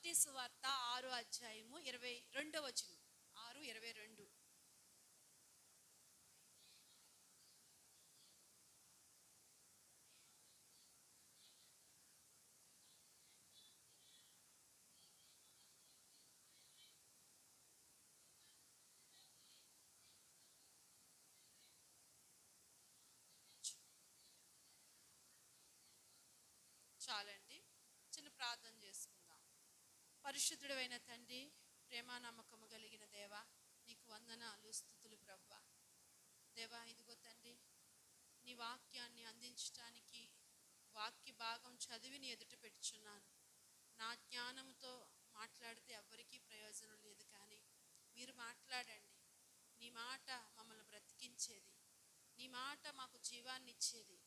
మత్తయి సువార్త 6వ అధ్యాయము 22వ వచనం. 6:22. చాలండి, చిన్న ప్రార్థన చేసుకుందాం. పరిశుద్ధుడైన తండ్రి, ప్రేమ నమ్మకము కలిగిన దేవా, నీకు వందనాలు, స్తుతులు ప్రభువా. దేవా, ఇదిగో తండ్రి, నీ వాక్యాన్ని అందించడానికి వాక్య భాగం చదివి నీ ఎదుట పెట్టుచున్నాను. నా జ్ఞానంతో మాట్లాడితే ఎవ్వరికీ ప్రయోజనం లేదు, కానీ మీరు మాట్లాడండి. నీ మాట మమ్మల్ని బ్రతికించేది, నీ మాట మాకు జీవాన్ని ఇచ్చేది,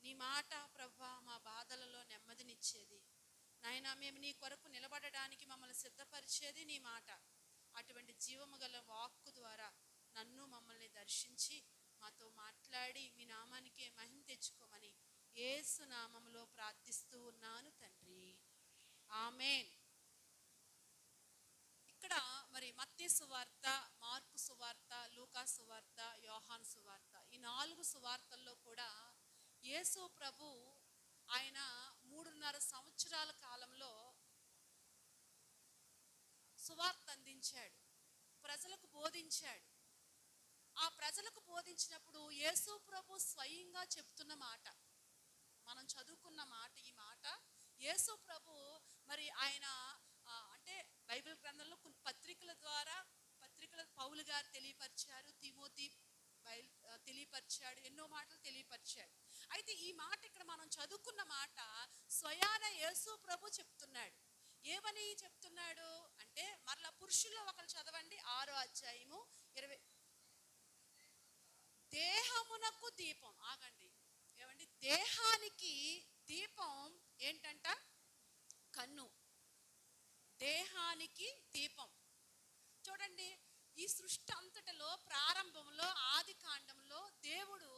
నీ మాట ప్రభువా మా బాధలలో నెమ్మదినిచ్చేది. నాయనా, మేము నీ కొరకు నిలబడడానికి మమ్మల్ని సిద్ధపరిచేది నీ మాట. అటువంటి జీవము గల వాక్కు ద్వారా నన్ను మమ్మల్ని దర్శించి మాతో మాట్లాడి మీ నామానికే మహిమ తెచ్చుకోమని యేసు నామములో ప్రార్థిస్తూ ఉన్నాను తండ్రి, ఆమేన్. ఇక్కడ మరి మత్తయి సువార్త, మార్కు సువార్త, లూకా సువార్త, యోహాను సువార్త, ఈ 4 సువార్తల్లో కూడా యేసు ప్రభు ఆయన 3.5 సంవత్సరాల కాలంలో సువార్త అందించాడు, ప్రజలకు బోధించాడు. ఆ ప్రజలకు బోధించినప్పుడు యేసు ప్రభు స్వయంగా చెప్తున్న మాట, మనం చదువుకున్న మాట, ఈ మాట యేసు ప్రభు మరి ఆయన అంటే బైబిల్ గ్రంథంలో కొన్ని పత్రికల పౌలు గారు తెలియపరిచారు, తిమోతి తెలియపరిచాడు, ఎన్నో మాటలు తెలియపరిచాడు. అయితే ఈ మాట ఇక్కడ మనం చదువుకున్న మాట స్వయాన యేసు ప్రభు చెప్తున్నాడు. ఏమని చెప్తున్నాడు అంటే, మరలా పురుషుల్లో ఒకరు చదవండి, 6వ అధ్యాయము 20. దేహమునకు దీపం, ఆగండి, ఏమండి, దేహానికి దీపం ఏంటంట? కన్ను. దేహానికి దీపం. చూడండి, ఈ సృష్టి అంతటిలో ప్రారంభంలో, ఆది కాండంలో దేవుడు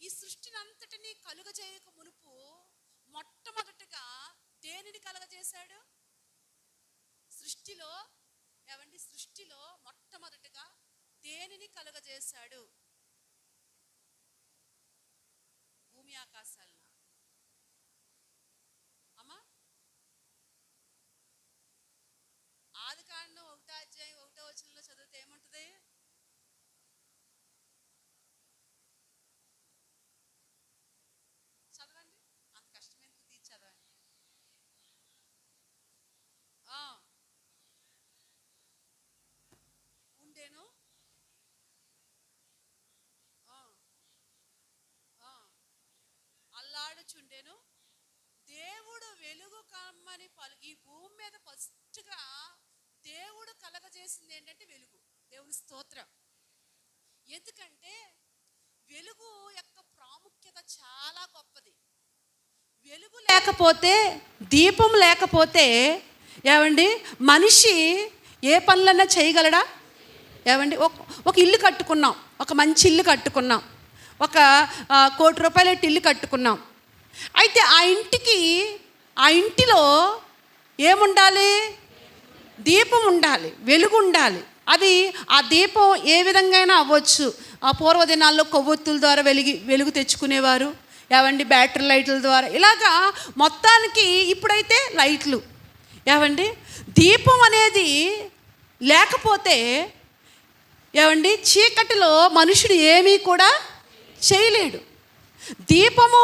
ఈ సృష్టిని అంతటిని కలుగజేయక మునుపు మొట్టమొదటిగా దేనిని కలుగజేశాడు? సృష్టిలో, ఏమండి, సృష్టిలో మొట్టమొదటిగా దేనిని కలుగజేశాడు? భూమి ఆకాశాలనా అమ్మా? ఆది కాండం 1వ అధ్యాయం 1వ వచనంలో చదివితే ఏముంటుంది? చదవండి, అంత కష్టమెందుకు, తీసి చదవండి. ఉండేను, అల్లాడుచుండెను, దేవుడు వెలుగు కమ్మని ఈ భూమి మీద ఫస్ట్గా దేవుడు కలగజేసింది ఏంటంటే వెలుగు. దేవుని స్తోత్రం. ఎందుకంటే వెలుగు యొక్క ప్రాముఖ్యత చాలా గొప్పది. వెలుగు లేకపోతే, దీపం లేకపోతే, ఏమండి, మనిషి ఏ పనులన్నా చేయగలడా? ఏమండి, ఒక ఇల్లు కట్టుకున్నాం, ఒక మంచి ఇల్లు కట్టుకున్నాం, ఒక 1 కోటి రూపాయల ఇల్లు కట్టుకున్నాం. అయితే ఆ ఇంటిలో ఏముండాలి? దీపం ఉండాలి, వెలుగు ఉండాలి. అది ఆ దీపం ఏ విధంగా అవ్వచ్చు. ఆ పూర్వదినాల్లో కొవ్వొత్తుల ద్వారా వెలుగు తెచ్చుకునేవారు, ఏమండి, బ్యాటరీ లైట్ల ద్వారా, ఇలాగా మొత్తానికి. ఇప్పుడైతే లైట్లు, ఏమండి, దీపం అనేది లేకపోతే, ఏమండి, చీకటిలో మనుషుడు ఏమీ కూడా చేయలేడు. దీపము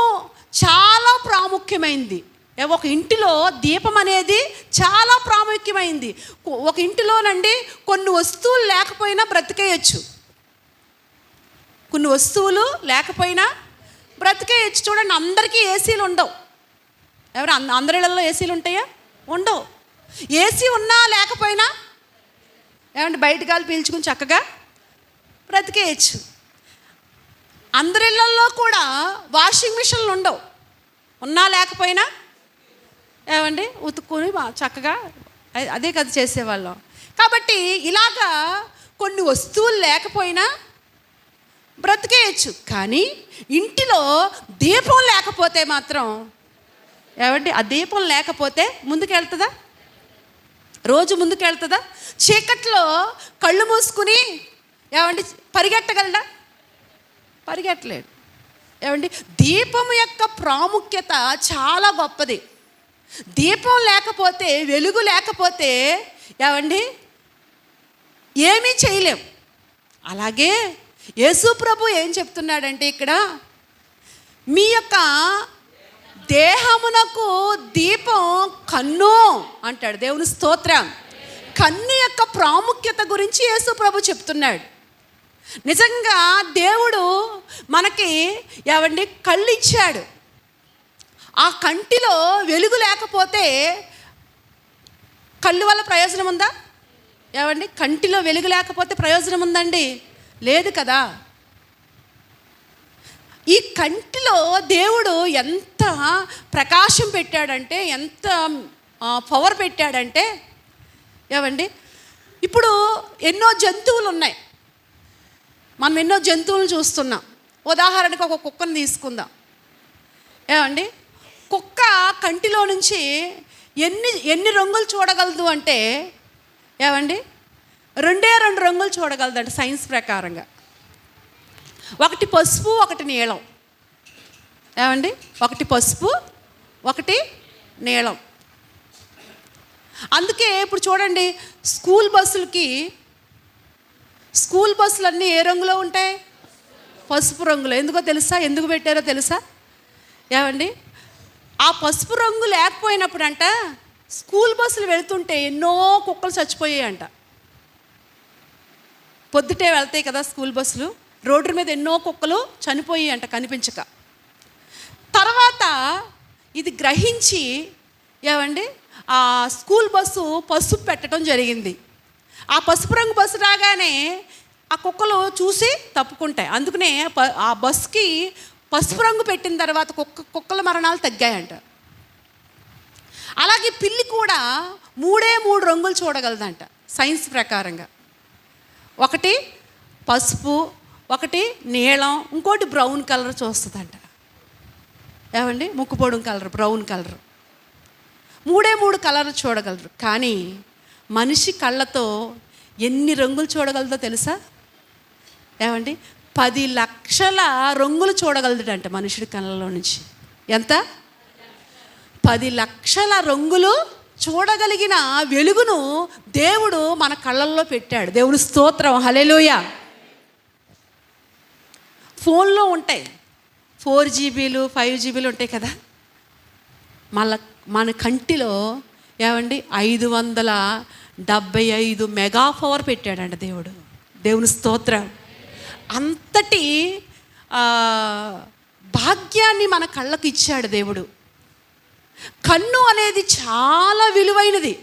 చాలా ప్రాముఖ్యమైంది. ఒక ఇంటిలో దీపం అనేది చాలా ప్రాముఖ్యమైంది. ఒక ఇంటిలోనండి కొన్ని వస్తువులు లేకపోయినా బ్రతికేయచ్చు, కొన్ని వస్తువులు లేకపోయినా బ్రతికేయచ్చు. చూడండి, అందరికీ ఏసీలు ఉండవు. ఎవరు అందరి ఇళ్ళల్లో ఏసీలు ఉంటాయా? ఉండవు. ఏసీ ఉన్నా లేకపోయినా, ఏమంటే, బయట గాలి పీల్చుకుని చక్కగా బ్రతికేయచ్చు. అందరి ఇళ్ళల్లో కూడా వాషింగ్ మిషన్లు ఉండవు, ఉన్నా లేకపోయినా, ఏమండి, ఉతుక్కుని చక్కగా అదే కదా చేసేవాళ్ళం. కాబట్టి ఇలాగా కొన్ని వస్తువులు లేకపోయినా బ్రతికేయచ్చు. కానీ ఇంటిలో దీపం లేకపోతే మాత్రం, ఏమండి, ఆ దీపం లేకపోతే ముందుకెళ్తుందా? రోజు ముందుకెళ్తుందా? చీకట్లో కళ్ళు మూసుకుని ఏమండి పరిగెట్టగలడా? పరిగెట్టలేడు. ఏమండి, దీపం యొక్క ప్రాముఖ్యత చాలా గొప్పది. దీపం లేకపోతే, వెలుగు లేకపోతే ఏమండి ఏమీ చేయలేం. అలాగే యేసు ప్రభు ఏం చెప్తున్నాడంటే ఇక్కడ, మీ యొక్క దేహమునకు దీపం కన్ను అంటాడు. దేవుని స్తోత్రం. కన్ను యొక్క ప్రాముఖ్యత గురించి యేసు ప్రభు చెప్తున్నాడు. నిజంగా దేవుడు మనకి ఏమండి కళ్ళు ఇచ్చాడు. ఆ కంటిలో వెలుగు లేకపోతే కళ్ళు వల్ల ప్రయోజనం ఉందా? ఏమండి, కంటిలో వెలుగు లేకపోతే ప్రయోజనం ఉందండి? లేదు కదా. ఈ కంటిలో దేవుడు ఎంత ప్రకాశం పెట్టాడంటే, ఎంత పవర్ పెట్టాడంటే, ఏమండి ఇప్పుడు ఎన్నో జంతువులు ఉన్నాయి. మనం ఎన్నో జంతువులను చూస్తున్నాం. ఉదాహరణకు ఒక కుక్కను తీసుకుందాం. ఏమండి, కుక్క కంటిలో నుంచి ఎన్ని రంగులు చూడగలదు అంటే, ఏమండి 2 రంగులు చూడగలదండి సైన్స్ ప్రకారంగా. ఒకటి పసుపు, ఒకటి నీలం. ఏమండి, ఒకటి పసుపు, ఒకటి నీలం. అందుకే ఇప్పుడు చూడండి, స్కూల్ బస్సులు అన్నీ ఏ రంగులో ఉంటాయి? పసుపు రంగులో. ఎందుకో తెలుసా? ఎందుకు పెట్టారో తెలుసా? ఏమండి, ఆ పసుపు రంగు లేకపోయినప్పుడు అంట స్కూల్ బస్సులు వెళ్తుంటే ఎన్నో కుక్కలు చచ్చిపోయాయంట. పొద్దుటే వెళ్తాయి కదా స్కూల్ బస్సులు, రోడ్డు మీద ఎన్నో కుక్కలు చనిపోయాయి అంట కనిపించక. తర్వాత ఇది గ్రహించి ఏమండి ఆ స్కూల్ బస్సు పసుపు పెట్టడం జరిగింది. ఆ పసుపు రంగు బస్సు రాగానే ఆ కుక్కలు చూసి తప్పుకుంటాయి. అందుకనే ఆ బస్సుకి పసుపు రంగు పెట్టిన తర్వాత కుక్కల మరణాలు తగ్గాయంట. అలాగే పిల్లి కూడా 3 రంగులు చూడగలదంట సైన్స్ ప్రకారంగా. ఒకటి పసుపు, ఒకటి నీలం, ఇంకోటి బ్రౌన్ కలర్ చూస్తుందంట. ఏమండి, ముక్కుపొడుం కలర్, బ్రౌన్ కలర్. 3 కలర్లు చూడగలరు. కానీ మనిషి కళ్ళతో ఎన్ని రంగులు చూడగలదో తెలుసా? ఏమండి 10 లక్షల రంగులు చూడగలదంట మనుషుడి కళ్ళలో నుంచి. ఎంత? 10 లక్షల రంగులు చూడగలిగిన వెలుగును దేవుడు మన కళ్ళల్లో పెట్టాడు. దేవుని స్తోత్రం, హల్లెలూయా. ఫోన్లో ఉంటాయి 4GB 5GB ఉంటాయి కదా. మన కంటిలో ఏమండి 575 మెగా పవర్ పెట్టాడంట దేవుడు. దేవుని స్తోత్రం. అంతటి భాగ్యాన్ని మన కళ్ళకు ఇచ్చాడు దేవుడు. కన్ను అనేది చాలా విలువైనది,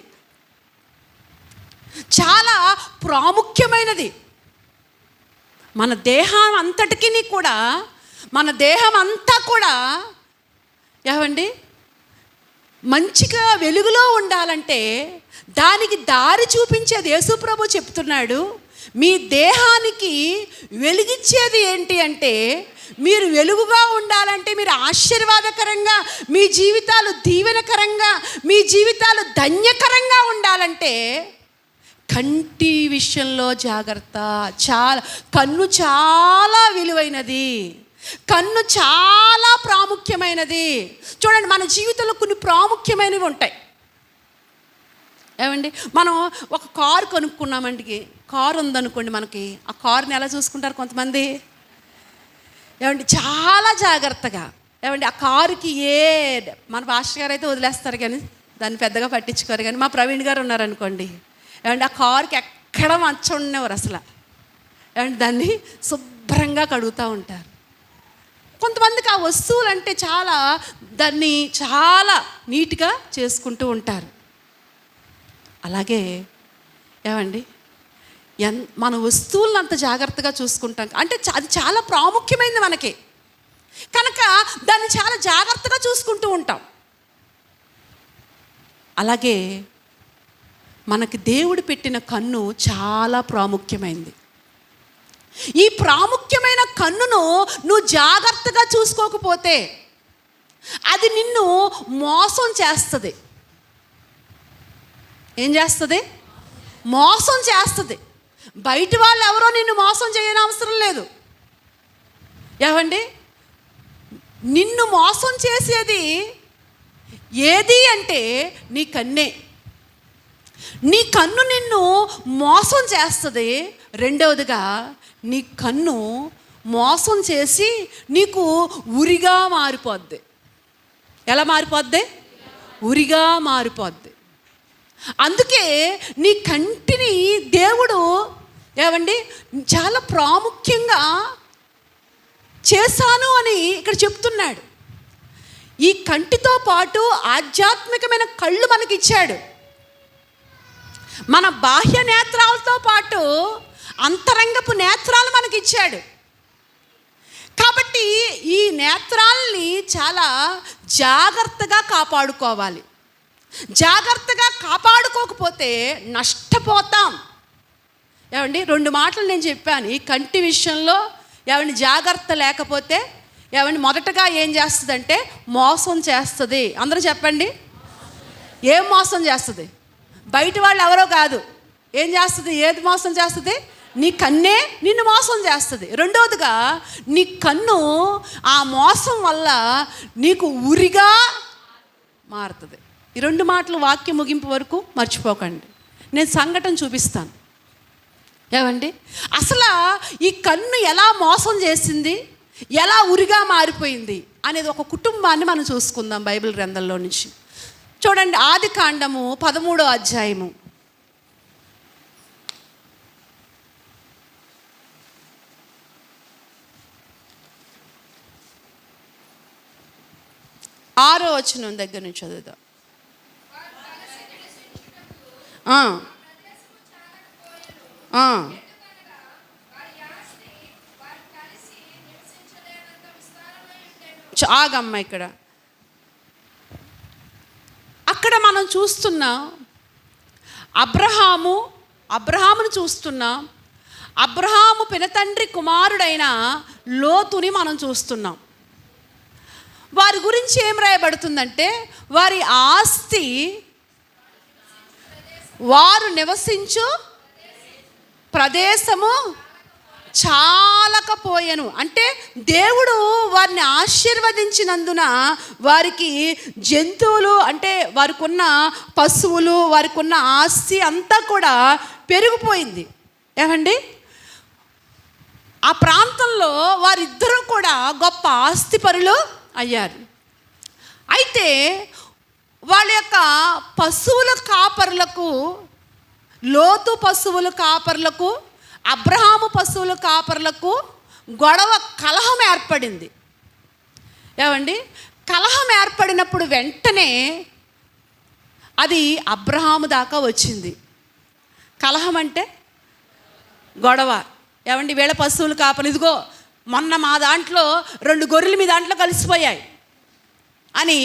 చాలా ప్రాముఖ్యమైనది. మన దేహం అంతటికి కూడా, మన దేహం అంతా కూడా ఏమండి మంచిగా వెలుగులో ఉండాలంటే దానికి దారి చూపించేది యేసు ప్రభు చెప్తున్నాడు. మీ దేహానికి వెలుగిచ్చేది ఏంటి అంటే, మీరు వెలుగుగా ఉండాలంటే, మీరు ఆశీర్వాదకరంగా, మీ జీవితాలు దీవెనకరంగా, మీ జీవితాలు ధన్యకరంగా ఉండాలంటే కంటి విషయంలో జాగ్రత్త. కన్ను చాలా విలువైనది, కన్ను చాలా ప్రాముఖ్యమైనది. చూడండి, మన జీవితంలో కొన్ని ప్రాముఖ్యమైనవి ఉంటాయి. ఏమండి, మనం ఒక కారు కొనుక్కున్నామండి. కారు ఉందనుకోండి, మనకి ఆ కారుని ఎలా చూసుకుంటారు కొంతమంది? ఏమండి చాలా జాగ్రత్తగా. ఏమండి ఆ కారుకి మన భాస్కర్ గారు అయితే వదిలేస్తారు కానీ దాన్ని పెద్దగా పట్టించుకోరు. కానీ మా ప్రవీణ్ గారు ఉన్నారనుకోండి, ఏమండి ఆ కారుకి ఎక్కడ మచ్చ ఉండేవారు అసలు. ఏమండి దాన్ని శుభ్రంగా కడుగుతూ ఉంటారు. కొంతమందికి ఆ వస్తువులు అంటే దాన్ని చాలా నీట్గా చేసుకుంటూ ఉంటారు. అలాగే ఏమండి మన వస్తువులను అంత జాగ్రత్తగా చూసుకుంటాం అంటే అది చాలా ప్రాముఖ్యమైనది మనకి కనుక దాన్ని చాలా జాగ్రత్తగా చూసుకుంటూ ఉంటాం. అలాగే మనకి దేవుడు పెట్టిన కన్ను చాలా ప్రాముఖ్యమైనది. ఈ ప్రాముఖ్యమైన కన్నును నువ్వు జాగ్రత్తగా చూసుకోకపోతే అది నిన్ను మోసం చేస్తుంది. ఏం చేస్తుంది? మోసం చేస్తుంది. బయట వాళ్ళు ఎవరో నిన్ను మోసం చేయని అవసరం లేదు. ఏమండి, నిన్ను మోసం చేసేది ఏది అంటే నీ కన్నే. నీ కన్ను నిన్ను మోసం చేస్తుంది. రెండవదిగా నీ కన్ను మోసం చేసి నీకు ఉరిగా మారిపోద్ది. ఎలా మారిపోద్ది? ఉరిగా మారిపోద్ది. అందుకే నీ కంటిని దేవుడు ఏమండి చాలా ప్రాముఖ్యంగా చేశాను అని ఇక్కడ చెప్తున్నాడు. ఈ కంటితో పాటు ఆధ్యాత్మికమైన కళ్ళు మనకిచ్చాడు. మన బాహ్య నేత్రాలతో పాటు అంతరంగపు నేత్రాలు మనకిచ్చాడు. కాబట్టి ఈ నేత్రాలని చాలా జాగ్రత్తగా కాపాడుకోవాలి. జాగ్రత్తగా కాపాడుకోకపోతే నష్టపోతాం. ఏమండి, 2 మాటలు నేను చెప్పాను. ఈ కంటి విషయంలో ఏమండి జాగ్రత్త లేకపోతే ఏమండి మొదటగా ఏం చేస్తుందంటే మోసం చేస్తుంది. అందరూ చెప్పండి, ఏం మోసం చేస్తుంది? బయట వాళ్ళు ఎవరో కాదు. ఏం చేస్తుంది? ఏది మోసం చేస్తుంది? నీ కన్నే నిన్ను మోసం చేస్తుంది. రెండవదిగా నీ కన్ను ఆ మోసం వల్ల నీకు ఉరిగా మారుతుంది. ఈ 2 మాటలు వాక్యం ముగింపు వరకు మర్చిపోకండి. నేను సంఘటన చూపిస్తాను. ఏమండి, అసలు ఈ కన్ను ఎలా మోసం చేసింది, ఎలా ఉరిగా మారిపోయింది అనేది ఒక కుటుంబాన్ని మనం చూసుకుందాం బైబిల్ గ్రంథంలో నుంచి. చూడండి, ఆదికాండము 13వ అధ్యాయము. ఆరో వచనం దగ్గర నుంచి చదువుదాం. ఆగమ్మ, అక్కడ మనం చూస్తున్నాం అబ్రహామును చూస్తున్నాం. అబ్రహాము పినతండ్రి కుమారుడైన లోతుని మనం చూస్తున్నాం. వారి గురించి ఏం రాయబడుతుందంటే వారి ఆస్తి వారు నివసించు ప్రదేశము చాలకపోయెను. అంటే దేవుడు వారిని ఆశీర్వదించినందున వారికి జంతువులు అంటే వారికి ఉన్న పశువులు, వారికి ఉన్న ఆస్తి అంతా కూడా పెరిగిపోయింది. ఏమండి, ఆ ప్రాంతంలో వారిద్దరూ కూడా గొప్ప ఆస్తిపరులు అయ్యారు. అయితే వాళ్ళ యొక్క పశువుల కాపరులకు, లోతు పశువుల కాపరులకు, అబ్రహాము పశువుల కాపరులకు కలహం ఏర్పడింది. ఏమండి, కలహం ఏర్పడినప్పుడు వెంటనే అది అబ్రహాము దాకా వచ్చింది. కలహం అంటే గొడవ. ఏమండి, వీళ్ళ పశువులు కాపరు, ఇదిగో మొన్న మా దాంట్లో 2 గొర్రెలు మీ దాంట్లో కలిసిపోయాయి అని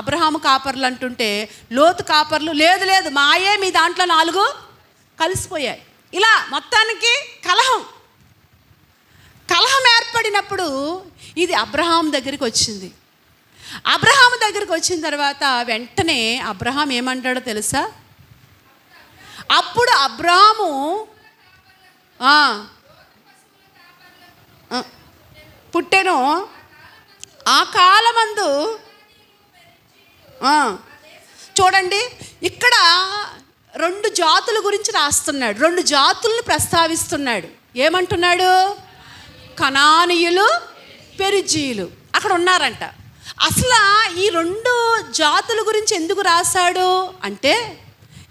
అబ్రహాము కాపర్లు అంటుంటే, లోతు కాపర్లు లేదు లేదు మాయే మీ దాంట్లో 4 కలిసిపోయాయి. ఇలా మొత్తానికి కలహం ఏర్పడినప్పుడు ఇది అబ్రహాం దగ్గరికి వచ్చింది. అబ్రహాము దగ్గరికి వచ్చిన తర్వాత వెంటనే అబ్రహాం ఏమంటాడో తెలుసా? అప్పుడు అబ్రహాము పుట్టెను ఆ కాలమందు. చూడండి, ఇక్కడ 2 జాతుల గురించి రాస్తున్నాడు. 2 జాతులను ప్రస్తావిస్తున్నాడు. ఏమంటున్నాడు? కనానీయులు, పెరిజీయులు అక్కడ ఉన్నారంట. అసలు ఈ 2 జాతుల గురించి ఎందుకు రాశాడు అంటే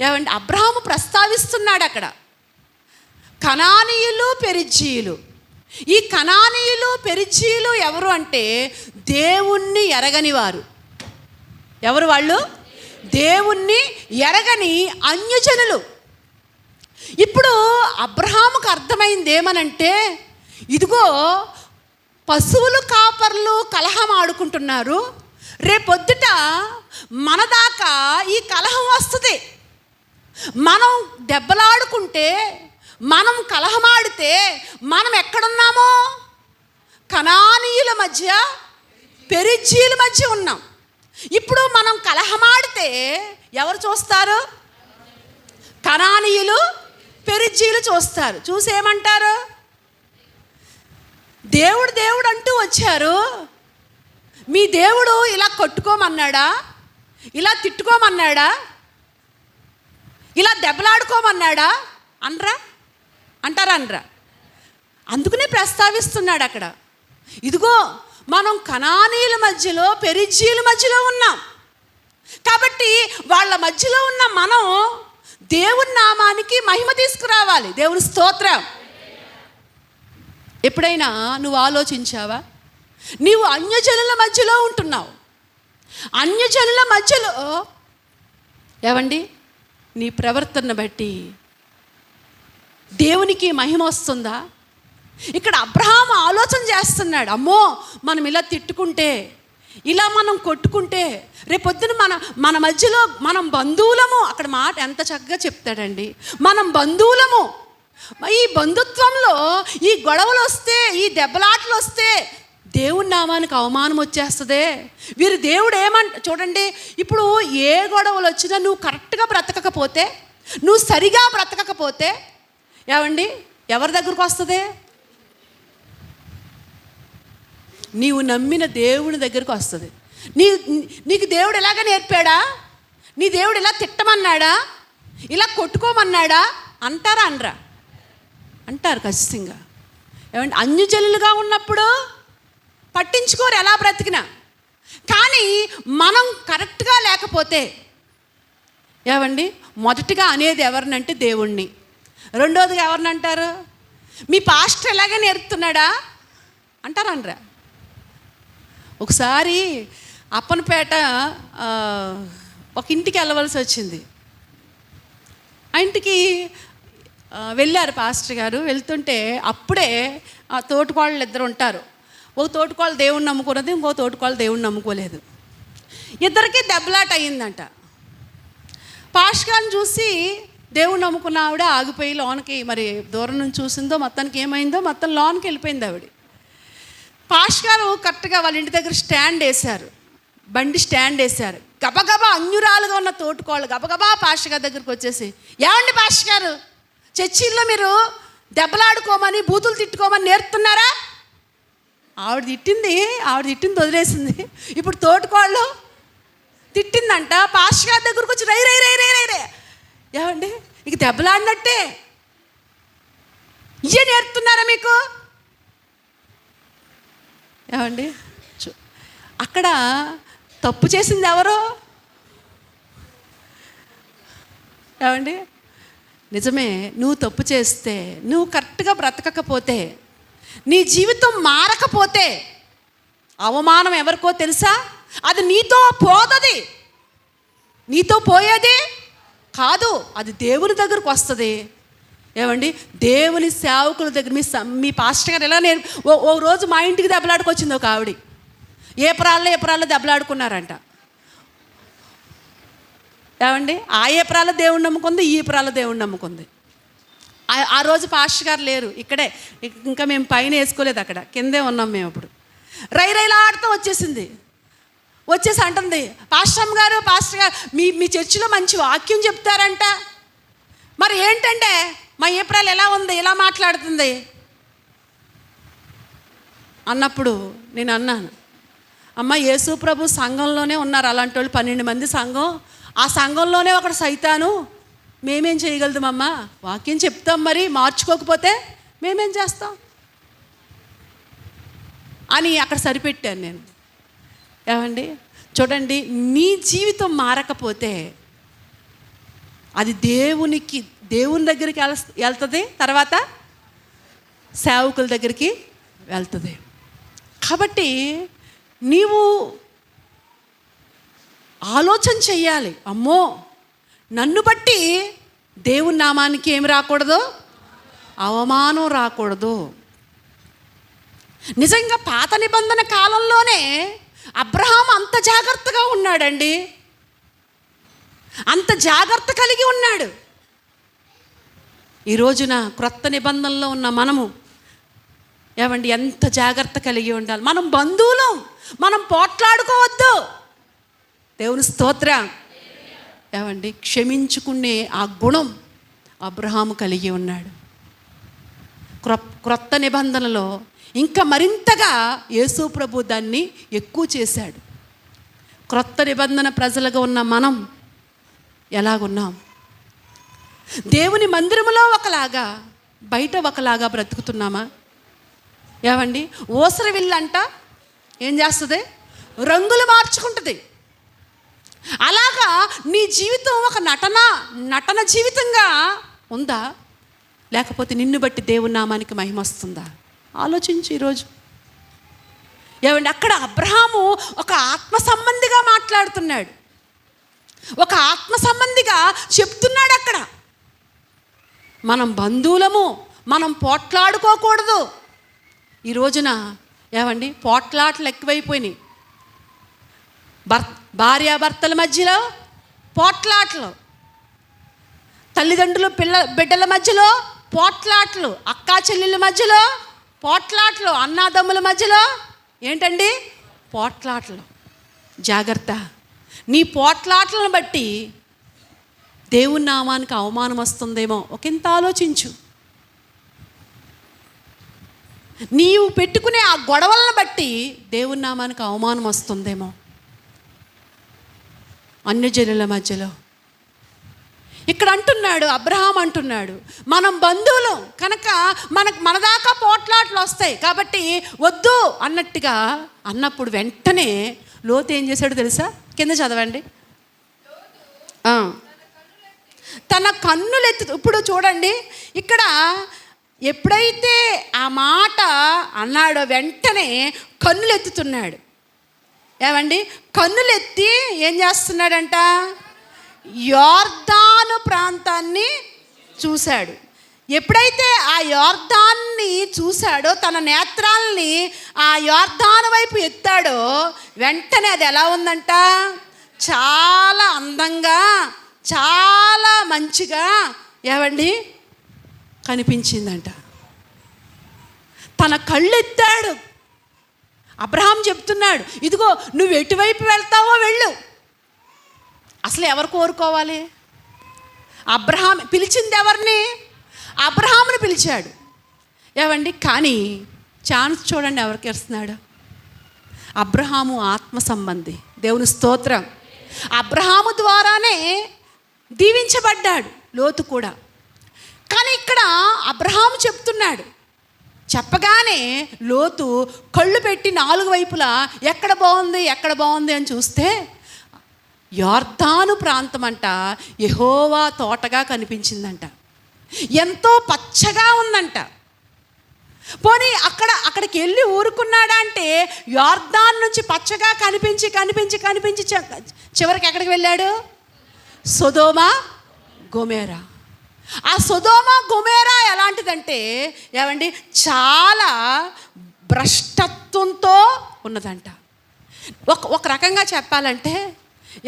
ఏమండి అబ్రహాము ప్రస్తావిస్తున్నాడు అక్కడ కనానీయులు, పెరిజీయులు. ఈ కనానీయులు, పెరిజీయులు ఎవరు అంటే దేవుణ్ణి ఎరగని వారు. ఎవరు వాళ్ళు? దేవుణ్ణి ఎరగని అన్యజనులు. ఇప్పుడు అబ్రహాముకు అర్థమైంది ఏమనంటే, ఇదిగో పశువులు కాపర్లు కలహం ఆడుకుంటున్నారు, రేపొద్దుట మన దాకా ఈ కలహం వస్తుంది. మనం దెబ్బలాడుకుంటే, మనం కలహమాడితే మనం ఎక్కడున్నామో? కనానీయుల మధ్య, పెరిజీయుల మధ్య ఉన్నాం. ఇప్పుడు మనం కలహమాడితే ఎవరు చూస్తారు? కనానీయులు పెరిజ్జీలు చూస్తారు. చూసి ఏమంటారు? దేవుడు దేవుడు అంటూ వచ్చారు, మీ దేవుడు ఇలా కొట్టుకోమన్నాడా, ఇలా తిట్టుకోమన్నాడా, ఇలా దెబ్బలాడుకోమన్నాడా అనరా? అంటారా? అనరా? అందుకనే ప్రస్తావిస్తున్నాడు అక్కడ. ఇదిగో మనం కనానీయుల మధ్యలో పెరిజ్జీల మధ్యలో ఉన్నాం కాబట్టి వాళ్ళ మధ్యలో ఉన్న మనం దేవుని నామానికి మహిమ తీసుకురావాలి. దేవుని స్తోత్రం. ఎప్పుడైనా నువ్వు ఆలోచించావా? నీవు అన్యజనుల మధ్యలో ఉంటున్నావు. అన్యజనుల మధ్యలో ఏవండి నీ ప్రవర్తన బట్టి దేవునికి మహిమ వస్తుందా? ఇక్కడ అబ్రహాము ఆలోచన చేస్తున్నాడు, అమ్మో మనం ఇలా తిట్టుకుంటే, ఇలా మనం కొట్టుకుంటే రేపొద్దున మన మధ్యలో మనం బంధువులము. అక్కడ మాట ఎంత చక్కగా చెప్తాడండి, మనం బంధువులము. ఈ బంధుత్వంలో ఈ గొడవలు వస్తే, ఈ దెబ్బలాటలు వస్తే దేవుని నామానికి అవమానం వచ్చేస్తుంది. వీరు దేవుడు చూడండి, ఇప్పుడు ఏ గొడవలు వచ్చినా నువ్వు కరెక్ట్గా బ్రతకకపోతే, నువ్వు సరిగా బ్రతకకపోతే ఏవండి ఎవరి దగ్గరకు వస్తుంది? నీవు నమ్మిన దేవుని దగ్గరకు వస్తుంది. నీకు దేవుడు ఎలాగ నేర్పాడా? నీ దేవుడు ఇలా తిట్టమన్నాడా, ఇలా కొట్టుకోమన్నాడా అంటారా? అనరా? అంటారు ఖచ్చితంగా. ఏమంటే అన్యజనులుగా ఉన్నప్పుడు పట్టించుకోరు ఎలా బ్రతికినా. కానీ మనం కరెక్ట్గా లేకపోతే ఏవండి మొదటిగా అనేది ఎవరినంటే దేవుణ్ణి. రెండోదిగా ఎవరిని అంటారు? మీ పాస్టర్ ఎలాగే నేర్పుతున్నాడా అంటారా? అనరా? ఒకసారి అప్పనపేట ఒక ఇంటికి వెళ్ళవలసి వచ్చింది. ఆ ఇంటికి వెళ్ళారు పాస్టర్ గారు. వెళ్తుంటే అప్పుడే తోటికోళ్ళు ఇద్దరు ఉంటారు. ఒక తోటికోళ్ళు దేవుణ్ణి నమ్ముకున్నది, ఇంకో తోటికోళ్ళు దేవుణ్ణి నమ్ముకోలేదు. ఇద్దరికి దెబ్బలాట అయ్యిందంట. పాస్టర్ గారిని చూసి దేవుణ్ణి నమ్ముకున్న ఆవిడ ఆగిపోయి లోనికి, మరి దూరం నుంచి చూసిందో మొత్తానికి ఏమైందో, మొత్తం లోనికి వెళ్ళిపోయింది ఆవిడ. పాస్టర్ గారు కరెక్ట్గా వాళ్ళ ఇంటి దగ్గర స్టాండ్ వేశారు, బండి స్టాండ్ వేశారు. గబగబా అన్యురాలుగా ఉన్న తోటికోళ్ళు గబగబా పాస్టర్ గారి దగ్గరికి వచ్చేసి, ఏమండి పాస్టర్ గారు, చర్చిల్లో మీరు దెబ్బలాడుకోమని బూతులు తిట్టుకోమని నేర్పుతున్నారా? ఆవిడ తిట్టింది వదిలేసింది. ఇప్పుడు తోటికోళ్ళు తిట్టిందంట. పాస్టర్ గారి దగ్గరకు వచ్చి రై రై రై రై రై రే, ఏమండి ఇక దెబ్బలాడినట్టే, ఇవే నేర్పుతున్నారా మీకు? ఏమండి అక్కడ తప్పు చేసింది ఎవరో? ఏమండి నిజమే, నువ్వు తప్పు చేస్తే, నువ్వు కరెక్ట్గా బ్రతకకపోతే, నీ జీవితం మారకపోతే అవమానం ఎవరికో తెలుసా? అది నీతో పోదది, నీతో పోయేది కాదు, అది దేవుని దగ్గరకు వస్తుంది. ఏమండి దేవుని సేవకుల దగ్గర మీ పాస్టర్ గారు ఎలా ఓ రోజు మా ఇంటికి దెబ్బలాడుకొచ్చింది ఒక ఆవిడ. ఏప్రాల్లో దెబ్బలాడుకున్నారంట. ఏమండి ఆ ఏప్రాల్లో దేవుణ్ణి నమ్ముకుంది, ఈ ఏప్రాల్లో దేవుణ్ణి నమ్ముకుంది. ఆ రోజు పాస్టర్ గారు లేరు ఇక్కడే, ఇంకా మేము పైన వేసుకోలేదు, అక్కడ కిందే ఉన్నాం మేము. అప్పుడు రైలాడుతూ వచ్చేసి అంటుంది, పాస్టర్ గారు మీ చర్చిలో మంచి వాక్యం చెప్తారంట, మరి ఏంటంటే మా ఏప్రాల్ ఎలా ఉంది, ఎలా మాట్లాడుతుంది అన్నప్పుడు నేను అన్నాను, అమ్మ యేసు ప్రభు సంఘంలోనే ఉన్నారు అలాంటి వాళ్ళు 12 మంది సంఘం, ఆ సంఘంలోనే ఒకడు సైతాను, మేమేం చేయగలుగుతామమ్మా? వాక్యం చెప్తాం, మరి మార్చుకోకపోతే మేమేం చేస్తాం అని అక్కడ సరిపెట్టాను నేను. ఏమండి చూడండి, నీ జీవితం మారకపోతే అది దేవుని దగ్గరికి వెళ్తుంది, తర్వాత సేవకుల దగ్గరికి వెళ్తుంది. కాబట్టి నీవు ఆలోచన చెయ్యాలి, అమ్మో నన్ను బట్టి దేవుని నామానికి ఏమి రాకూడదు, అవమానం రాకూడదు. నిజంగా పాత నిబంధన కాలంలోనే అబ్రహాం అంత జాగ్రత్తగా ఉన్నాడండి, అంత జాగ్రత్త కలిగి ఉన్నాడు. ఈ రోజున క్రొత్త నిబంధనలో ఉన్న మనము ఏమండి ఎంత జాగ్రత్త కలిగి ఉండాలి. మనం బంధువులం, మనం పోట్లాడుకోవద్దు. దేవుని స్తోత్రం. ఏమండి క్షమించుకునే ఆ గుణం అబ్రహాము కలిగి ఉన్నాడు. క్రొత్త నిబంధనలో ఇంకా మరింతగా యేసు ప్రభు దాన్ని ఎక్కువ చేశాడు. క్రొత్త నిబంధన ప్రజలుగా ఉన్న మనం ఎలాగున్నాం? దేవుని మందిరములో ఒకలాగా, బయట ఒకలాగా బ్రతుకుతున్నామా? ఏమండి, ఓసర విల్లంట ఏం చేస్తుంది? రంగులు మార్చుకుంటుంది. అలాగా నీ జీవితం ఒక నటన జీవితంగా ఉందా? లేకపోతే నిన్ను బట్టి దేవుని నామానికి మహిమ వస్తుందా? ఆలోచించి ఈరోజు. ఏమండి, అక్కడ అబ్రహాము ఒక ఆత్మ సంబంధిగా మాట్లాడుతున్నాడు, ఒక ఆత్మ సంబంధిగా చెప్తున్నాడు. అక్కడ మనం బంధువులము, మనం పోట్లాడుకోకూడదు. ఈ రోజున ఏమండి పోట్లాటలు ఎక్కువైపోయినాయి. భార్యాభర్తల మధ్యలో పోట్లాటలు, తల్లిదండ్రులు బిడ్డల మధ్యలో పోట్లాటలు, అక్కా చెల్లెళ్ళ మధ్యలో పోట్లాటలు, అన్నాదమ్ముల మధ్యలో ఏంటండి పోట్లాటలు. జాగ్రత్త, నీ పోట్లాటలను బట్టి దేవుని నామానికి అవమానం వస్తుందేమో ఒకంత ఆలోచించు. నీవు పెట్టుకునే ఆ గొడవలను బట్టి దేవుని నామానికి అవమానం వస్తుందేమో. అన్యజనుల మధ్యలో ఇక్కడ అంటున్నాడు, అబ్రహాం అంటున్నాడు, మనం బంధువులు కనుక మన దాకా పోట్లాట్లు వస్తాయి కాబట్టి వద్దు అన్నట్టుగా అన్నప్పుడు వెంటనే లోతు ఏం చేశాడు తెలుసా? కింద చదవండి. తన కన్నులెత్తి, ఇప్పుడు చూడండి ఇక్కడ ఎప్పుడైతే ఆ మాట అన్నాడో వెంటనే కన్నులెత్తుతున్నాడు. ఏమండి, కన్నులెత్తి ఏం చేస్తున్నాడంట? యోర్దాను ప్రాంతాన్ని చూశాడు. ఎప్పుడైతే ఆ యోర్దాన్ని చూశాడో, తన నేత్రాలని ఆ యోర్దాను వైపు ఎత్తాడో వెంటనే అది ఎలా ఉందంట? చాలా అందంగా, చాలా మంచిగా ఏమండి కనిపించిందంట. తన కళ్ళు ఎత్తాడు. అబ్రహాం చెప్తున్నాడు, ఇదిగో నువ్వు ఎటువైపు వెళ్తావో వెళ్ళు. అసలు ఎవరు కోరుకోవాలి? అబ్రహాం పిలిచింది ఎవరిని? అబ్రహాముని పిలిచాడు. ఏమండి, కానీ ఛాన్స్ చూడండి ఎవరికి ఇస్తున్నాడు? అబ్రహాము ఆత్మ సంబంధి. దేవుని స్తోత్రం. అబ్రహాము ద్వారానే దీవించబడ్డాడు లోతు కూడా. కానీ ఇక్కడ అబ్రహాము చెప్తున్నాడు, చెప్పగానే లోతు కళ్ళు పెట్టి 4 వైపులా ఎక్కడ బాగుంది అని చూస్తే యోర్దాను ప్రాంతం అంట యెహోవా తోటగా కనిపించిందంట. ఎంతో పచ్చగా ఉందంట. పోనీ అక్కడికి వెళ్ళి ఊరుకున్నాడా అంటే యోర్దాన్ నుంచి పచ్చగా కనిపించి చివరికి ఎక్కడికి వెళ్ళాడు? సొదొమ గొమొర్రా. ఆ సొదొమ గొమొర్రా ఎలాంటిదంటే ఏమండి చాలా భ్రష్టత్వంతో ఉన్నదంట. ఒక రకంగా చెప్పాలంటే